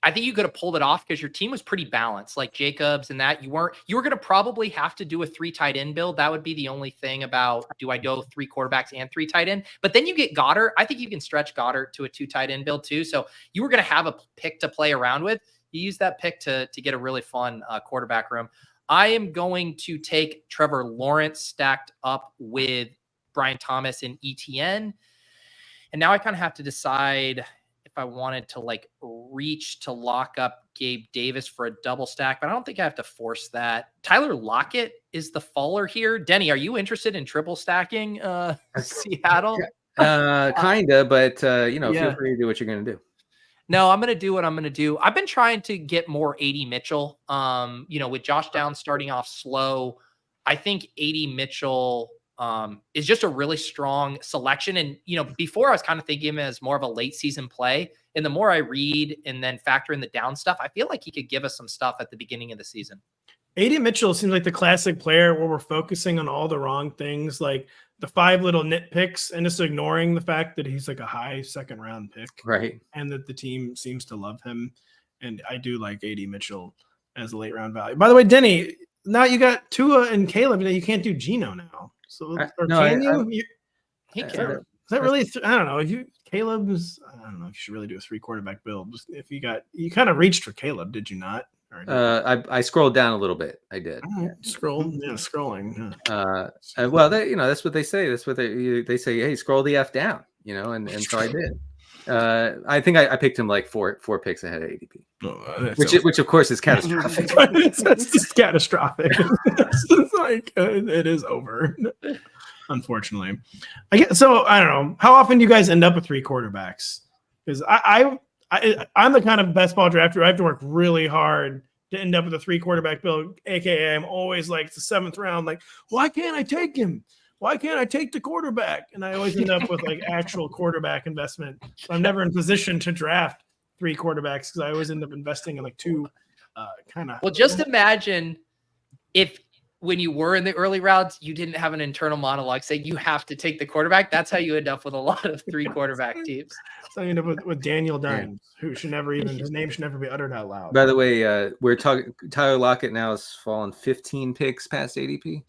I think you could have pulled it off because your team was pretty balanced, like Jacobs and that. You were going to probably have to do a 3 tight end build. That would be the only thing about, do I go 3 quarterbacks and 3 tight end? But then you get Goddard. I think you can stretch Goddard to a 2 tight end build too. So you were going to have a pick to play around with. You use that pick to get a really fun quarterback room. I am going to take Trevor Lawrence stacked up with Brian Thomas and ETN. And now I kind of have to decide if I wanted to like reach to lock up Gabe Davis for a double stack, but I don't think I have to force that. Tyler Lockett is the faller here. Denny, are you interested in triple stacking Seattle? Kinda, but feel free to do what you're going to do. No, I'm going to do what I'm going to do. I've been trying to get more 80 Mitchell. With Josh Downs starting off slow, I think 80 Mitchell is just a really strong selection. And, before I was kind of thinking of him as more of a late season play. And the more I read and then factor in the down stuff, I feel like he could give us some stuff at the beginning of the season. 80 Mitchell seems like the classic player where we're focusing on all the wrong things, like the 5 little nitpicks and just ignoring the fact that he's like a high second round pick. Right. And that the team seems to love him. And I do like 80 Mitchell as a late round value. By the way, Denny, now you got Tua and Caleb. You can't do Geno now. So He can. Is that really? I don't know. Caleb's. I don't know if you should really do a 3 quarterback build. If you kind of reached for Caleb, did you not? I scrolled down a little bit. I did. Scrolling. Well, that's what they say. That's what they say. Hey, scroll the F down. And so I did. I think I picked him like four picks ahead of ADP, which of course is catastrophic. It's just catastrophic. It's just like it is over, unfortunately. So. I don't know how often do you guys end up with 3 quarterbacks? Because I'm the kind of best ball drafter. I have to work really hard to end up with a 3 quarterback build. AKA, I'm always like it's the 7th round. Like, why can't I take him? Why can't I take the quarterback? And I always end up with like actual quarterback investment. So I'm never in position to draft 3 quarterbacks because I always end up investing in like 2 kind of. Well, just imagine if when you were in the early rounds, you didn't have an internal monologue saying you have to take the quarterback. That's how you end up with a lot of 3 quarterback teams. So I end up with Daniel Dimes, who his name should never be uttered out loud. By the way, we're talking Tyler Lockett now has fallen 15 picks past ADP.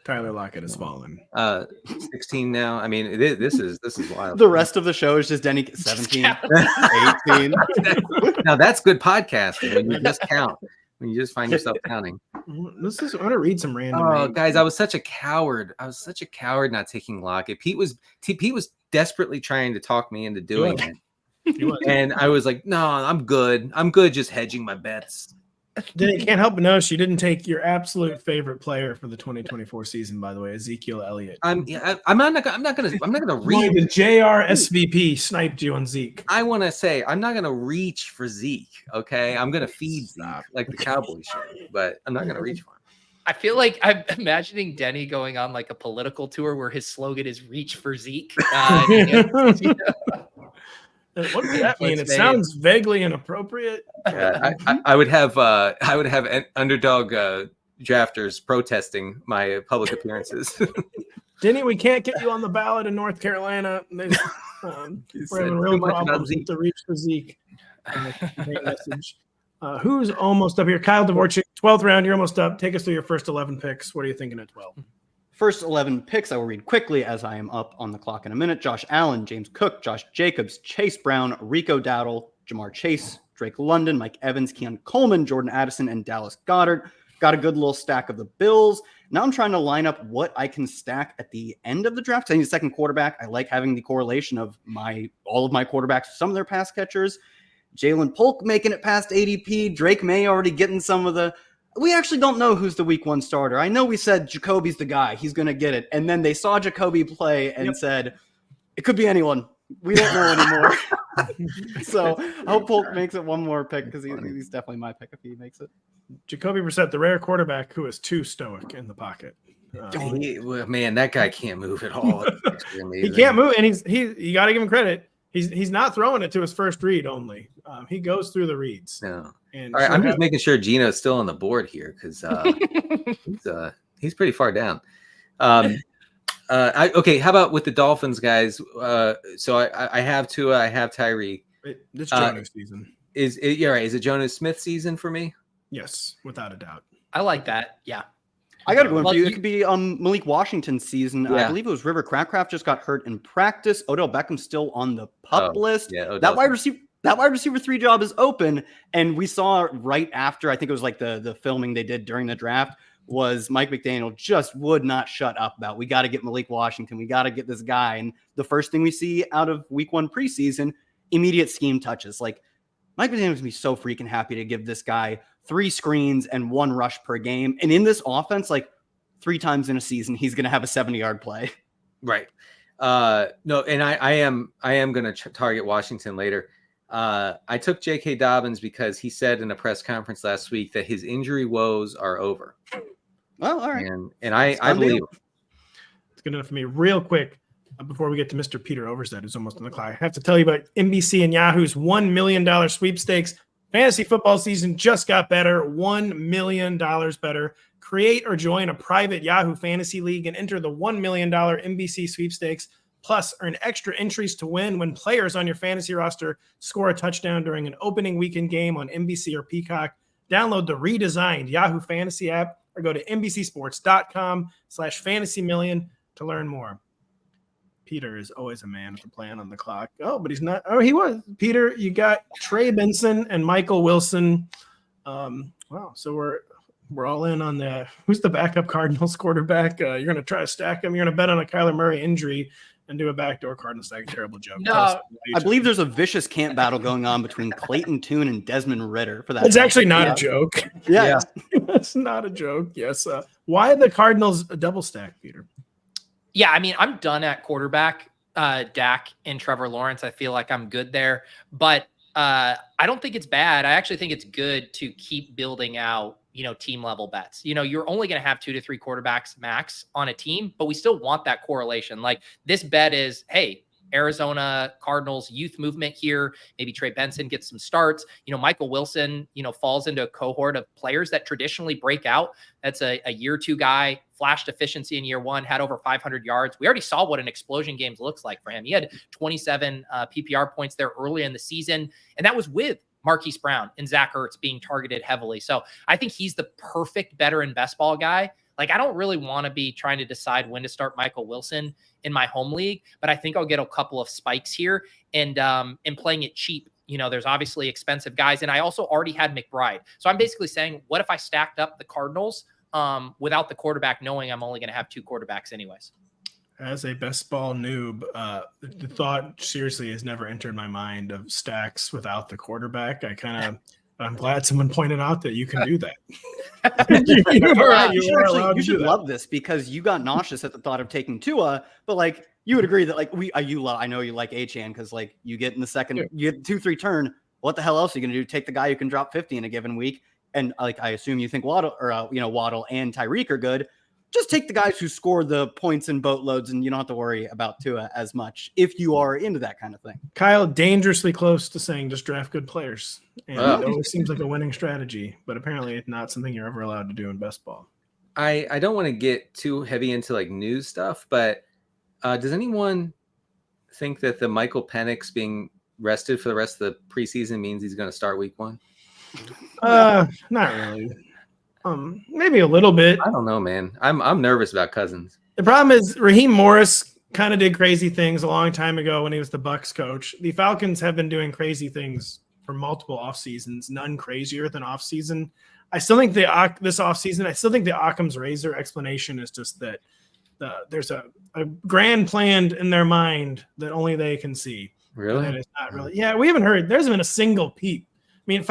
Tyler Lockett has fallen 16 now. I mean, this is wild. The rest of the show is just Denny 17, 18. Now that's good podcasting when you just count, when you just find yourself counting. I'm going to read some random names. Guys, I was such a coward. Not taking Lockett. Pete was desperately trying to talk me into doing it. And I was like, no, I'm good. I'm good just hedging my bets. Denny, can't help but notice you didn't take your absolute favorite player for the 2024 season, by the way, Ezekiel Elliott. I'm not gonna Read reach. the JR SVP sniped you on Zeke. I want to say I'm not gonna reach for Zeke. Okay, I'm gonna feed Zeke like the Cowboys should, but I'm not gonna reach for him. I feel like I'm imagining Denny going on like a political tour where his slogan is "Reach for Zeke." What does that mean? It sounds vaguely inappropriate. I would have underdog drafters protesting my public appearances. Denny, we can't get you on the ballot in North Carolina. We're having real problems with the Reach for Zeke message. Who's almost up here? Kyle Dvorchak, 12th round. You're almost up. Take us through your first 11 picks. What are you thinking at 12? First 11 picks I will read quickly as I am up on the clock in a minute. Josh Allen, James Cook, Josh Jacobs, Chase Brown, Rico Dowdle, Jamar Chase, Drake London, Mike Evans, Keon Coleman, Jordan Addison, and Dallas Goedert. Got a good little stack of the Bills. Now I'm trying to line up what I can stack at the end of the draft. I need a second quarterback. I like having the correlation of all of my quarterbacks, some of their pass catchers. Jalen Polk making it past ADP. Drake May already getting some of the... We actually don't know who's the week 1 starter. I know we said Jacoby's the guy. He's going to get it. And then they saw Jacoby play and said, it could be anyone. We don't know anymore. So I hope Polk makes it one more pick because he's definitely my pick if he makes it. Jacoby Brissett, the rare quarterback who is too stoic in the pocket. Man, that guy can't move at all. He can't move, and you got to give him credit. He's not throwing it to his first read only. He goes through the reads. No. And all right, I'm just making sure Gino's still on the board here because he's pretty far down. Okay, how about with the Dolphins, guys? So I have Tua, I have Tyree. This Jonas season. You're right. Is it Jonas Smith season for me? Yes, without a doubt. I like that. Yeah. I got to go in for you. It could be Malik Washington's season. Yeah. I believe it was River Crackraft just got hurt in practice. Odell Beckham's still on the pup list. Yeah, that wide receiver 3 job is open. And we saw right after, I think it was like the filming they did during the draft, was Mike McDaniel just would not shut up about, we got to get Malik Washington. We got to get this guy. And the first thing we see out of week 1 preseason, immediate scheme touches. Like Mike McDaniel's going to be so freaking happy to give this guy 3 screens and 1 rush per game. And in this offense, like 3 times in a season, he's going to have a 70-yard play. Right. No, and I am going to target Washington later. I took J.K. Dobbins because he said in a press conference last week that his injury woes are over. Well, all right. And I believe him. It's good enough for me. Real quick, before we get to Mr. Peter Overzet, who's almost on the clock, I have to tell you about NBC and Yahoo's $1 million sweepstakes. Fantasy football season just got better, $1 million better. Create or join a private Yahoo Fantasy League and enter the $1 million NBC sweepstakes. Plus, earn extra entries to win when players on your fantasy roster score a touchdown during an opening weekend game on NBC or Peacock. Download the redesigned Yahoo Fantasy app or go to NBCSports.com/fantasymillion to learn more. Peter is always a man with a plan on the clock. Oh, but he's not. Oh, he was. Peter, you got Trey Benson and Michael Wilson. Wow. So we're all in on the who's the backup Cardinals quarterback. You're going to try to stack him. You're going to bet on a Kyler Murray injury and do a backdoor Cardinal stack. Terrible joke. No, I believe there's a vicious camp battle going on between Clayton Tune and Desmond Ritter for that. It's actually not a joke. Yeah. It's not a joke. Yes. Why the Cardinals a double stack, Peter? Yeah, I mean, I'm done at quarterback, Dak and Trevor Lawrence. I feel like I'm good there, but I don't think it's bad. I actually think it's good to keep building out, team level bets. You're only going to have 2 to 3 quarterbacks max on a team, but we still want that correlation. Like this bet is, hey, Arizona Cardinals youth movement here. Maybe Trey Benson gets some starts. Michael Wilson, falls into a cohort of players that traditionally break out. That's a year 2 guy, flashed efficiency in year 1, had over 500 yards. We already saw what an explosion games looks like for him. He had 27 PPR points there early in the season, and that was with Marquise Brown and Zach Ertz being targeted heavily. So I think he's the perfect better in best ball guy. Like, I don't really want to be trying to decide when to start Michael Wilson in my home league, but I think I'll get a couple of spikes here and playing it cheap There's obviously expensive guys. And I also already had McBride. So I'm basically saying, what if I stacked up the Cardinals without the quarterback, knowing I'm only going to have 2 quarterbacks anyways? As a best ball noob, the thought seriously has never entered my mind of stacks without the quarterback. I'm glad someone pointed out that you can do that. You should love this because you got nauseous at the thought of taking Tua, but like you would agree that like I know you like Achane because like you get in the second, you get 2-3 turn. What the hell else are you gonna do? Take the guy who can drop 50 in a given week, and like I assume you think Waddle and Tyreek are good. Just take the guys who score the points in boatloads, and you don't have to worry about Tua as much if you are into that kind of thing. Kyle, dangerously close to saying just draft good players. And it always seems like a winning strategy, but apparently it's not something you're ever allowed to do in best ball. I don't want to get too heavy into like news stuff, but does anyone think that the Michael Penix being rested for the rest of the preseason means he's going to start week 1? Not really. Maybe a little bit. I don't know, man. I'm nervous about Cousins. The problem is Raheem Morris kind of did crazy things a long time ago when he was the Bucs coach. The Falcons have been doing crazy things for multiple off seasons, none crazier than off season. I still think this off season, I still think the Occam's razor explanation is just that there's a grand plan in their mind that only they can see. Really? And it's not really. Yeah, we haven't heard. There's been a single peep. I mean, the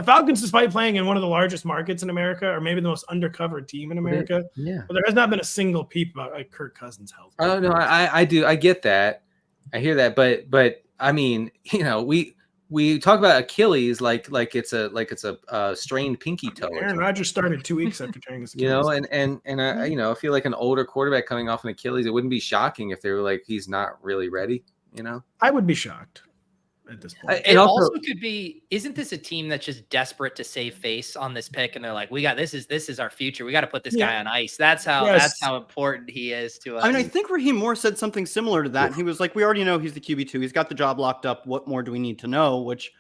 Falcons, despite playing in one of the largest markets in America, or maybe the most undercovered team in America, but there has not been a single peep about like Kirk Cousins' health. Oh no, I do. I get that. I hear that, but I mean, we talk about Achilles like it's a strained pinky toe. Aaron Rodgers started 2 weeks after tearing his Achilles. And I feel like an older quarterback coming off an Achilles, it wouldn't be shocking if they were like he's not really ready. I would be shocked at this point. It also could be, isn't this a team that's just desperate to save face on this pick? And they're like, this is our future. We got to put this guy on ice. That's how important he is to us. I mean, I think Raheem Morris said something similar to that. He was like, we already know he's the QB2. He's got the job locked up. What more do we need to know? Which,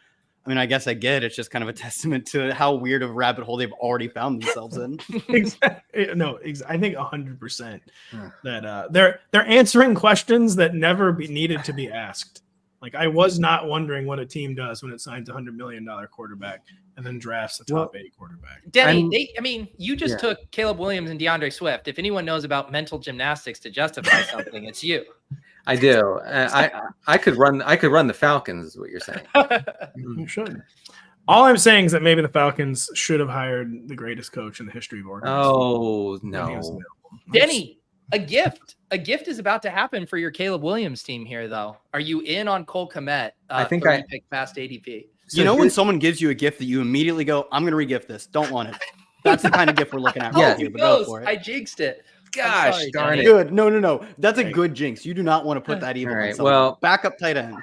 I mean, I guess I get. It's just kind of a testament to how weird of a rabbit hole they've already found themselves in. Exactly. No, I think 100% that they're answering questions that never needed to be asked. Like, I was not wondering what a team does when it signs a $100 million quarterback and then drafts a top 8 quarterback. Denny, you just took Caleb Williams and DeAndre Swift. If anyone knows about mental gymnastics to justify something, it's you. I do. I could run the Falcons, is what you're saying. You should. All I'm saying is that maybe the Falcons should have hired the greatest coach in the history of organizing. Oh no, Denny. A gift is about to happen for your Caleb Williams team here, though. Are you in on Cole Kmet? I think I pick past ADP. So when someone gives you a gift that you immediately go, I'm going to re-gift this. Don't want it. That's the kind of gift we're looking at. But go for it. I jinxed it. Gosh, darn it. Good. No. That's a good jinx. You do not want to put that evil on someone. Well, backup tight end.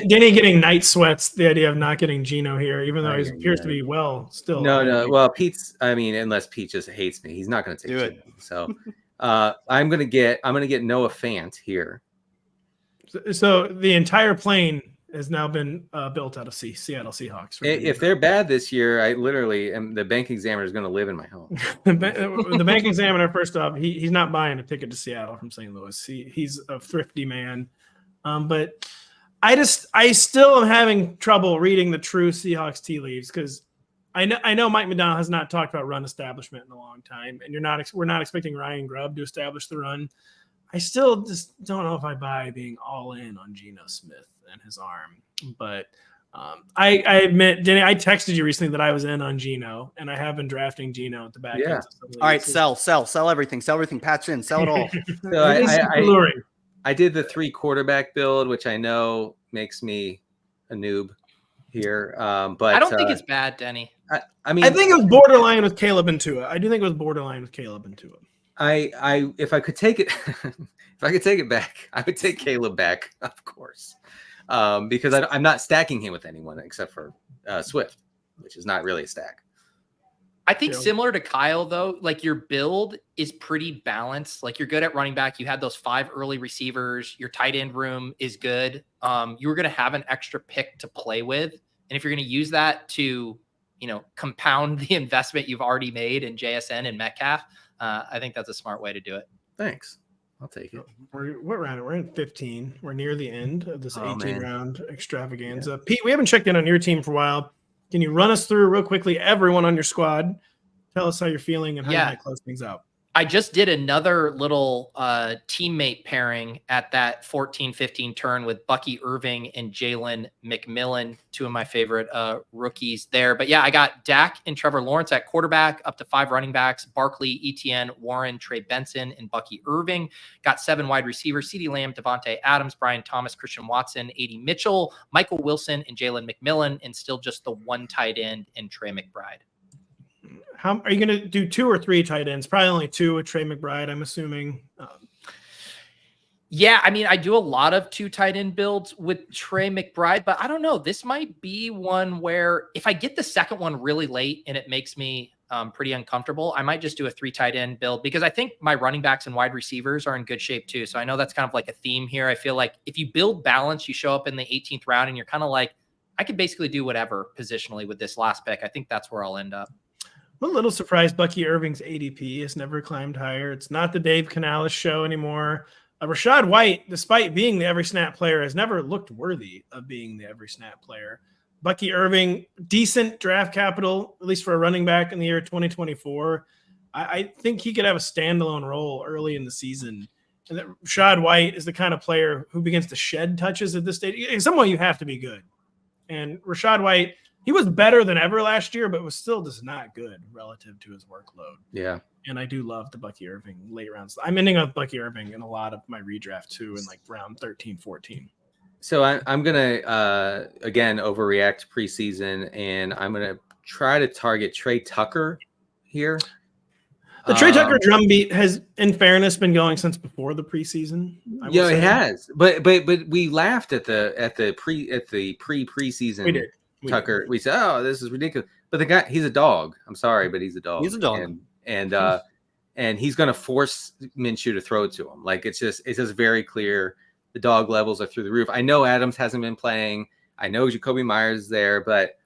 Denny getting night sweats, the idea of not getting Geno here, even though he appears to be still. No. Well, unless Pete just hates me, he's not going to take it. So I'm going to get Noah Fant here. So the entire plane has now been built out of Seattle Seahawks. If they're bad this year, I literally am. The bank examiner is going to live in my home. The bank examiner, first off, he's not buying a ticket to Seattle from St. Louis. He's a thrifty man, but. I still am having trouble reading the true Seahawks tea leaves because I know Mike McDonald has not talked about run establishment in a long time, and we're not expecting Ryan Grubb to establish the run. I still just don't know if I buy being all in on Geno Smith and his arm, but I admit, Denny, I texted you recently that I was in on Geno, and I have been drafting Geno at the back. Yeah. All right, sell everything. Sell everything. Patch in. Sell it all. So I did the 3 quarterback build, which I know makes me a noob here. But I don't think it's bad, Denny. I mean, I think it was borderline with Caleb and Tua. I do think it was borderline with Caleb and Tua. If I could take it, back, I would take Caleb back, of course, because I'm not stacking him with anyone except for Swift, which is not really a stack. I think similar to Kyle, though, like your build is pretty balanced. Like you're good at running back. You had those 5 early receivers. Your tight end room is good. You're going to have an extra pick to play with. And if you're going to use that to, compound the investment you've already made in JSN and Metcalf, I think that's a smart way to do it. Thanks. I'll take it. What round? We're in 15. We're near the end of this 18-round extravaganza. Yeah. Pete, we haven't checked in on your team for a while. Can you run us through real quickly everyone on your squad? Tell us how you're feeling and how you might close things out. I just did another little teammate pairing at that 14-15 turn with Bucky Irving and Jalen McMillan, two of my favorite rookies there. But yeah, I got Dak and Trevor Lawrence at quarterback, up to 5 running backs, Barkley, Etienne, Warren, Trey Benson, and Bucky Irving. Got 7 wide receivers, CeeDee Lamb, Devontae Adams, Brian Thomas, Christian Watson, A.D. Mitchell, Michael Wilson, and Jalen McMillan, and still just the 1 tight end and Trey McBride. How are you going to do 2 or 3 tight ends? Probably only 2 with Trey McBride, I'm assuming. Yeah, I mean, I do a lot of 2 tight end builds with Trey McBride, but I don't know. This might be one where if I get the second one really late and it makes me pretty uncomfortable, I might just do a 3 tight end build because I think my running backs and wide receivers are in good shape too. So I know that's kind of like a theme here. I feel like if you build balance, you show up in the 18th round and you're kind of like, I could basically do whatever positionally with this last pick. I think that's where I'll end up. I'm a little surprised Bucky Irving's ADP has never climbed higher. It's not the Dave Canales show anymore. Rachaad White, despite being the every snap player, has never looked worthy of being the every snap player. Bucky Irving, decent draft capital, at least for a running back in the year 2024. I think he could have a standalone role early in the season. And that Rachaad White is the kind of player who begins to shed touches at this stage. In some way, you have to be good. And Rachaad White, he was better than ever last year, but was still just not good relative to his workload. Yeah. And I do love the Bucky Irving late rounds. I'm ending up Bucky Irving in a lot of my redraft too in like round 13, 14. So I'm going to, again, overreact preseason, and I'm going to try to target Trey Tucker here. The Trey Tucker drumbeat has, in fairness, been going since before the preseason. Yeah, it has. But we laughed at the preseason. We did. Tucker, we said, "Oh, this is ridiculous." But the guy, he's a dog. I'm sorry, but he's a dog. He's a dog, and he's going to force Minshew to throw it to him. Like it's just very clear. The dog levels are through the roof. I know Adams hasn't been playing. I know Jacoby Myers is there, but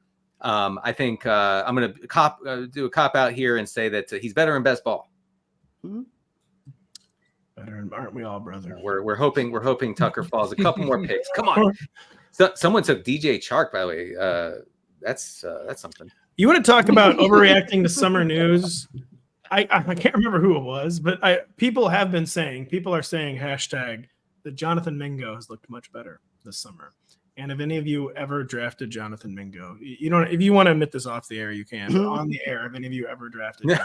I think I'm going to do a cop out here and say that he's better in best ball. Better, aren't we all, brother? We're hoping Tucker falls a couple more picks. Come on. So someone took DJ Chark, by the way. That's something. You want to talk about overreacting to summer news? I can't remember who it was, but people are saying hashtag that Jonathan Mingo has looked much better this summer. And if any of you ever drafted Jonathan Mingo, you don't. If you want to admit this off the air, you can. But on the air, if any of you ever drafted,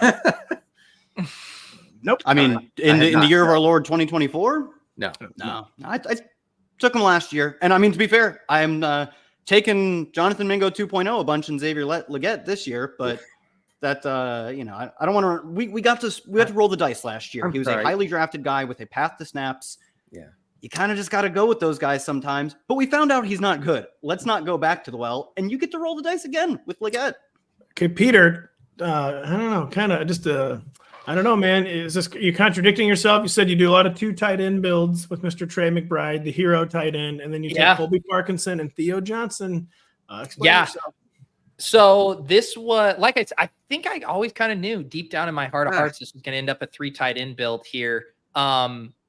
nope. I mean, in the year of our Lord 2024, no. I took him last year, and I mean, to be fair, I'm taking Jonathan Mingo 2.0 a bunch and Xavier Legette this year, but that I don't want to. We had to roll the dice last year. He was a highly drafted guy with a path to snaps. Yeah. You kind of just got to go with those guys sometimes, but we found out he's not good. Let's not go back to the well, and you get to roll the dice again with Legette. Okay, Peter, I don't know, kind of just I don't know, man. Is this you contradicting yourself? You said you do a lot of 2 tight end builds with Mr. Trey McBride, the hero tight end, and then you take Colby Parkinson and Theo Johnson. Explain yourself. So this was, like I think I always kind of knew deep down in my heart of hearts this was going to end up a 3 tight end build here.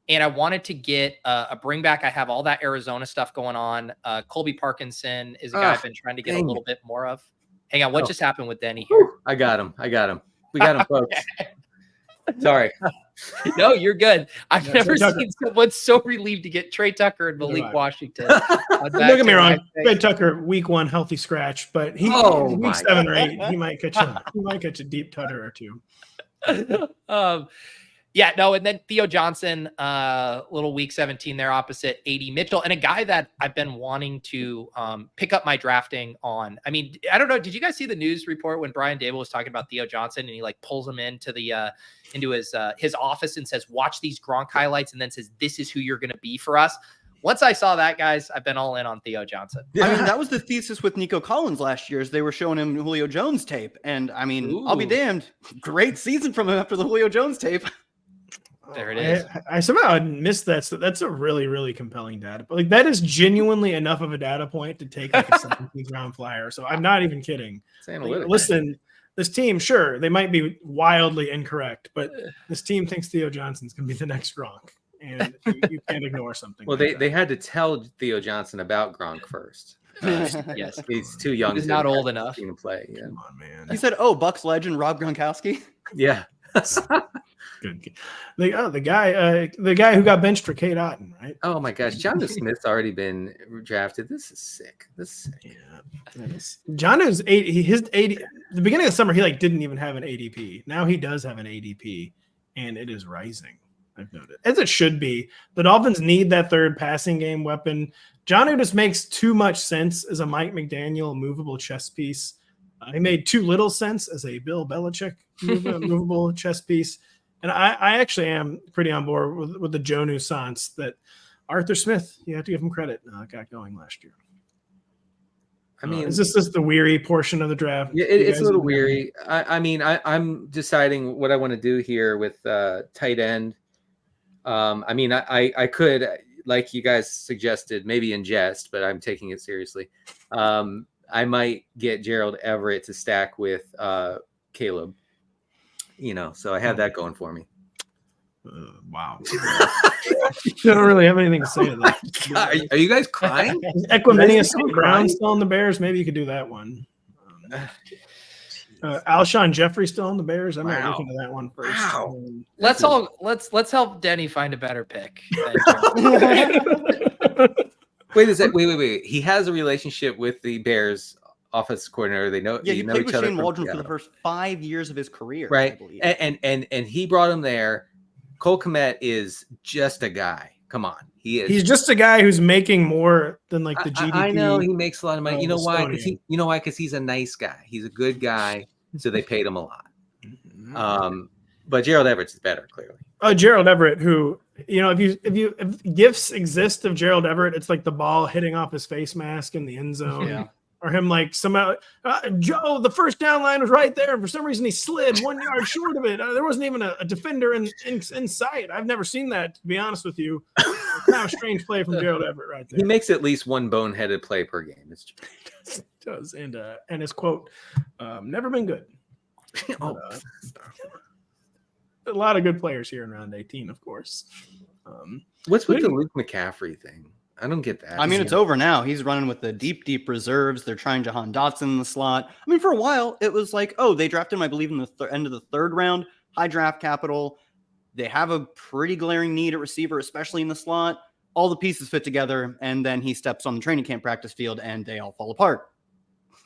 And I wanted to get a bring back. I have all that Arizona stuff going on. Colby Parkinson is a guy I've been trying to get a little bit more of. Hang on, what just happened with Denny here? I got him. We got him, folks. Sorry. No, you're good. I've never seen someone so relieved to get Trey Tucker and Malik Washington. Don't get me wrong, Trey Tucker, week 1 healthy scratch, but week 7 or 8, he might catch a deep tutter or 2. Yeah, no, and then Theo Johnson, little week 17 there opposite A.D. Mitchell, and a guy that I've been wanting to pick up my drafting on. I mean, I don't know. Did you guys see the news report when Brian Dable was talking about Theo Johnson and he like pulls him into his office and says, "Watch these Gronk highlights," and then says, "This is who you're going to be for us." Once I saw that, guys, I've been all in on Theo Johnson. I mean, that was the thesis with Nico Collins last year. Is they were showing him Julio Jones tape, and I mean, I'll be damned, great season from him after the Julio Jones tape. There it is. I somehow missed that. So that's a really, really compelling data. But like that is genuinely enough of a data point to take like a 17th round flyer. So I'm not even kidding. Like, listen, this team, sure, they might be wildly incorrect, but this team thinks Theo Johnson's going to be the next Gronk. and you can't ignore something. Well, like they had to tell Theo Johnson about Gronk first. Yes, He's too young. He's not old enough to play. Yeah. Come on, man. He said, "Oh, Bucks legend Rob Gronkowski." Yeah. Good. The guy who got benched for Kate Otten, right? Oh my gosh, John Smith's already been drafted. This is sick. Yeah. John's 80. His 80. The beginning of the summer, he didn't even have an ADP. Now he does have an ADP, and it is rising. I've noted, as it should be. The Dolphins need that third passing game weapon. Jonnu just makes too much sense as a Mike McDaniel movable chess piece. He made too little sense as a Bill Belichick movable chess piece. And I actually am pretty on board with the Jonnu Sans that Arthur Smith, you have to give him credit, got going last year. I mean, is this the weary portion of the draft? Yeah, it's a little weary. I'm deciding what I want to do here with tight end. I could, like you guys suggested, maybe in jest, but I'm taking it seriously. I might get Gerald Everett to stack with Caleb. So I have that going for me. Wow. You don't really have anything to say to that. Are you guys crying? Equiminius Brown still in the Bears. Maybe you could do that one. Alshon Jeffrey still in the Bears. I might look into that one first. Wow. Let's help Denny find a better pick. Wait. He has a relationship with the Bears offense coordinator. They know. Yeah, he know played each with other Shane Waldron for the first 5 years of his career, right? I believe. And he brought him there. Cole Kmet is just a guy. Come on, he is. He's just a guy who's making more than the GDP. I know he makes a lot of money. You know why? Because he's a nice guy. He's a good guy, so they paid him a lot. But Gerald Everett's is better, clearly. Gerald Everett, who if gifs exist of Gerald Everett, it's like the ball hitting off his face mask in the end zone. Yeah. Or him somehow, Joe, the first down line was right there, and for some reason he slid 1 yard short of it. There wasn't even a defender in sight. I've never seen that, to be honest with you. It's kind of a strange play from Gerald Everett right there. He makes at least one boneheaded play per game. It's true. He does, and his quote, never been good. A lot of good players here in round 18, of course. What's with the Luke McCaffrey thing? I don't get that. I mean, it's over now. He's running with the deep reserves. They're trying Jahan Dotson in the slot. I mean, for a while, it was like, oh, they drafted him, I believe, in the end of the third round. High draft capital. They have a pretty glaring need at receiver, especially in the slot. All the pieces fit together, and then he steps on the training camp practice field, and they all fall apart.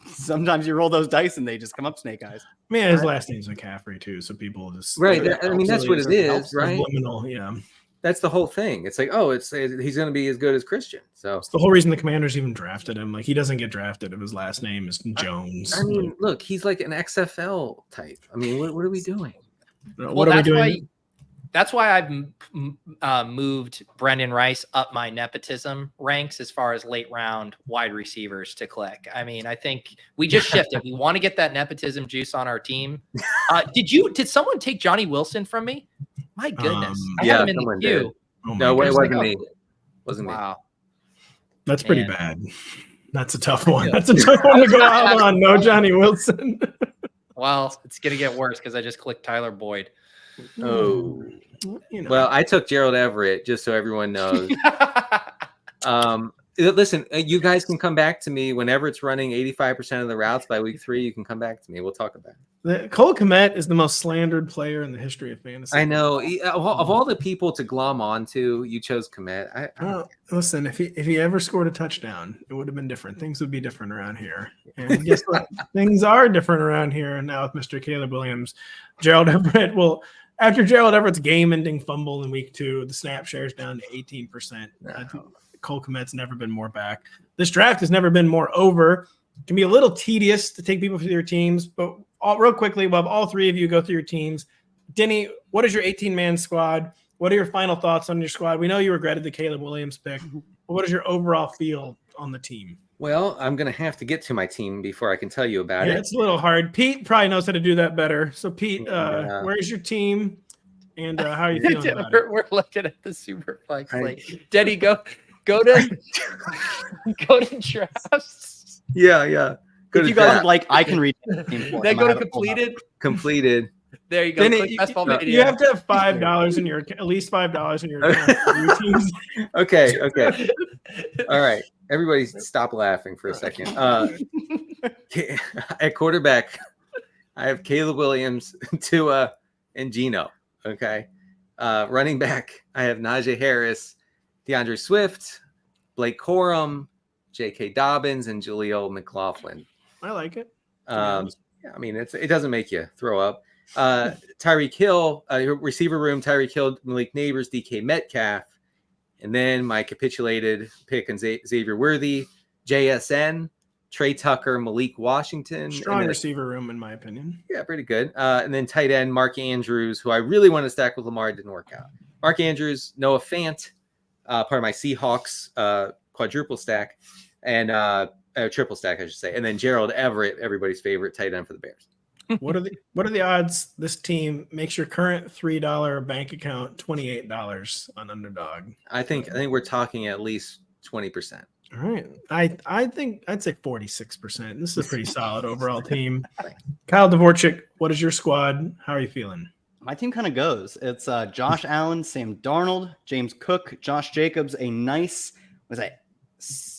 Sometimes you roll those dice, and they just come up snake eyes. I mean, his last name's McCaffrey, too, so people just... Right. That's what it is, right? Subliminal, yeah. That's the whole thing. It's like, he's going to be as good as Christian. So it's the whole reason the Commanders even drafted him. He doesn't get drafted if his last name is Jones. I mean, look, he's like an XFL type. I mean, what are we doing? What are we doing? That's why I've moved Brendan Rice up my nepotism ranks as far as late round wide receivers to click. I mean, I think we just shifted. We want to get that nepotism juice on our team. Did someone take Johnny Wilson from me? My goodness. I had him in the queue. No, it wasn't me. Wasn't me. Wow. That's pretty bad. That's a tough one. That's a tough one to go out on. No Johnny Wilson. Well, it's going to get worse because I just clicked Tyler Boyd. Oh. Well, I took Gerald Everett, just so everyone knows. Listen, you guys can come back to me whenever it's running 85% of the routes by week 3. You can come back to me. We'll talk about it. Cole Kmet is the most slandered player in the history of fantasy. I know. Of all the people to glom onto, you chose Kmet. Listen, if he ever scored a touchdown, it would have been different. Things would be different around here. And guess what? Things are different around here now with Mr. Caleb Williams. Gerald Everett will. After Gerald Everett's game-ending fumble in week 2, the snap share is down to 18%. Cole Kmet's never been more back. This draft has never been more over. It can be a little tedious to take people through your teams, but real quickly, we'll have all 3 of you go through your teams. Denny, what is your 18-man squad? What are your final thoughts on your squad? We know you regretted the Caleb Williams pick, but what is your overall feel on the team? Well, I'm going to have to get to my team before I can tell you about it. It's a little hard. Pete probably knows how to do that better. So, Pete, where's your team, and how are you feeling about it? We're looking at the super flex slate. Denny, go to drafts. Yeah. If you guys would like, I can read. Then go to completed. Completed. There you go. Denny, Click best ball you video. have to have $5 in your at least $5 in your account for your teams. Okay. All right. Everybody stop laughing for a second. At quarterback, I have Caleb Williams, Tua, and Geno. Okay. Running back, I have Najee Harris, DeAndre Swift, Blake Corum, J.K. Dobbins, and Jaleel McLaughlin. I like it. Yeah, I mean, it doesn't make you throw up. Tyreek Hill, receiver room, Tyreek Hill, Malik Neighbors, DK Metcalf. And then my capitulated pick on Xavier Worthy, JSN, Trey Tucker, Malik Washington. Strong receiver room, in my opinion. Yeah, pretty good. And then tight end, Mark Andrews, who I really want to stack with Lamar. It didn't work out. Mark Andrews, Noah Fant, part of my Seahawks quadruple stack, and triple stack, I should say. And then Gerald Everett, everybody's favorite tight end for the Bears. What are the odds this team makes your current $3 bank account $28 on Underdog? I think we're talking at least 20%. All right. I think I'd say 46%. This is a pretty solid overall team. Kyle Dvorchak, what is your squad? How are you feeling? My team kind of goes. It's Josh Allen, Sam Darnold, James Cook, Josh Jacobs, a nice,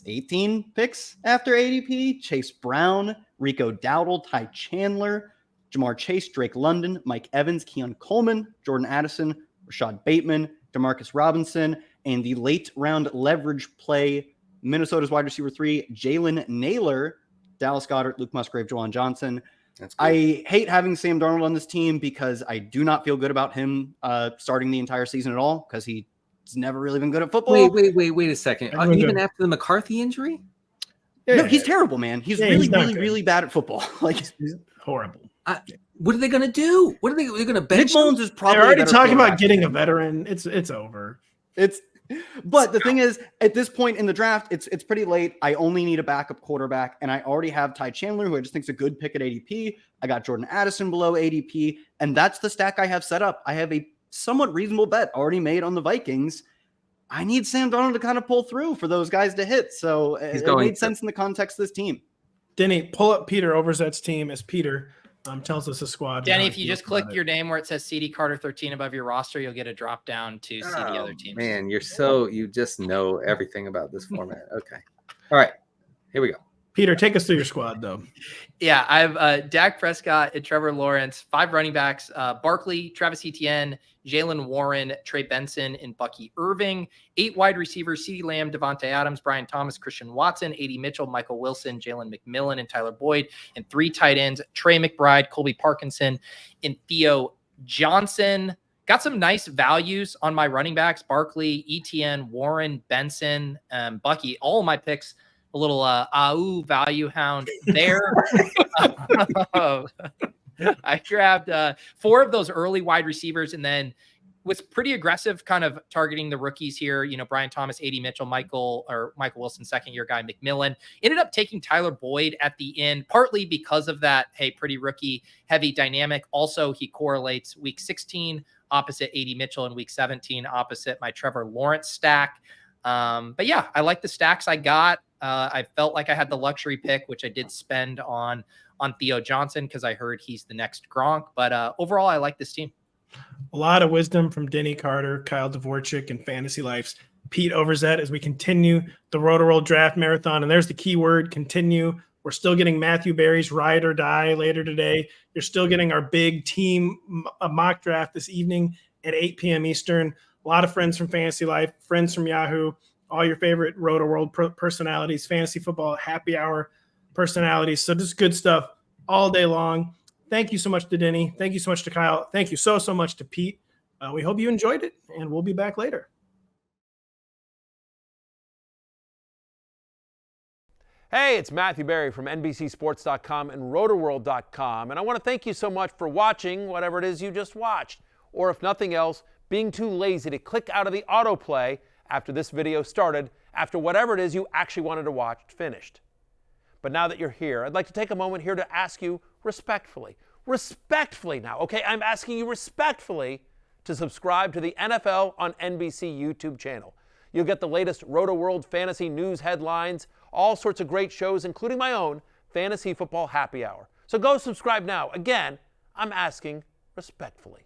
18 picks after ADP, Chase Brown, Rico Dowdle, Ty Chandler, Jamar Chase, Drake London, Mike Evans, Keon Coleman, Jordan Addison, Rashad Bateman, Demarcus Robinson, and the late round leverage play, Minnesota's wide receiver 3, Jalen Naylor, Dallas Goedert, Luke Musgrave, Juwan Johnson. That's good. I hate having Sam Darnold on this team because I do not feel good about him starting the entire season at all because he's never really been good at football. Wait a second. Even after the McCarthy injury? Yeah, No, he's terrible, man. He's really bad at football. Like, he's horrible. What are they going to do? What are they going to bench? Nick Mullins is probably They're already a better talking about quarterback. getting a veteran. It's over. But the thing is, at this point in the draft, it's pretty late. I only need a backup quarterback, and I already have Ty Chandler, who I just think is a good pick at ADP. I got Jordan Addison below ADP, and that's the stack I have set up. I have a somewhat reasonable bet already made on the Vikings. I need Sam Darnold to kind of pull through for those guys to hit. So it made sense in the context of this team. Denny, pull up Peter Overzet's team as Peter tells us a squad. Denny, if you just click your name where it says CD Carter 13 above your roster, you'll get a drop down to see the other teams. Man, you just know everything about this format. Okay. All right. Here we go. Peter, take us through your squad, though. Yeah, I have Dak Prescott and Trevor Lawrence, 5 running backs, Barkley, Travis Etienne, Jalen Warren, Trey Benson, and Bucky Irving, 8 wide receivers, CeeDee Lamb, Devontae Adams, Brian Thomas, Christian Watson, A.D. Mitchell, Michael Wilson, Jalen McMillan, and Tyler Boyd, and 3 tight ends, Trey McBride, Colby Parkinson, and Theo Johnson. Got some nice values on my running backs, Barkley, Etienne, Warren, Benson, Bucky, all of my picks. A little AU value hound there. I grabbed 4 of those early wide receivers and then was pretty aggressive kind of targeting the rookies here. You know, Brian Thomas, A.D. Mitchell, Michael Wilson, second-year guy, McMillan. Ended up taking Tyler Boyd at the end, partly because of that, pretty rookie-heavy dynamic. Also, he correlates week 16 opposite A.D. Mitchell and week 17 opposite my Trevor Lawrence stack. But yeah, I like the stacks I got. I felt like I had the luxury pick, which I did spend on Theo Johnson because I heard he's the next Gronk. But overall, I like this team. A lot of wisdom from Denny Carter, Kyle Dvorchak, and Fantasy Life's Pete Overzet as we continue the Rotoworld Draft Marathon. And there's the key word, continue. We're still getting Matthew Berry's Ride or Die later today. You're still getting our big team mock draft this evening at 8 p.m. Eastern. A lot of friends from Fantasy Life, friends from Yahoo, all your favorite Rotoworld personalities, fantasy football, happy hour personalities. So just good stuff all day long. Thank you so much to Denny. Thank you so much to Kyle. Thank you so much to Pete. We hope you enjoyed it, and we'll be back later. Hey, it's Matthew Berry from NBCSports.com and Rotoworld.com, and I want to thank you so much for watching whatever it is you just watched, or if nothing else, being too lazy to click out of the autoplay after this video started, after whatever it is you actually wanted to watch finished. But now that you're here, I'd like to take a moment here to ask you respectfully now, okay? I'm asking you respectfully to subscribe to the NFL on NBC YouTube channel. You'll get the latest Rotoworld fantasy news headlines, all sorts of great shows, including my own Fantasy Football Happy Hour. So go subscribe now. Again, I'm asking respectfully.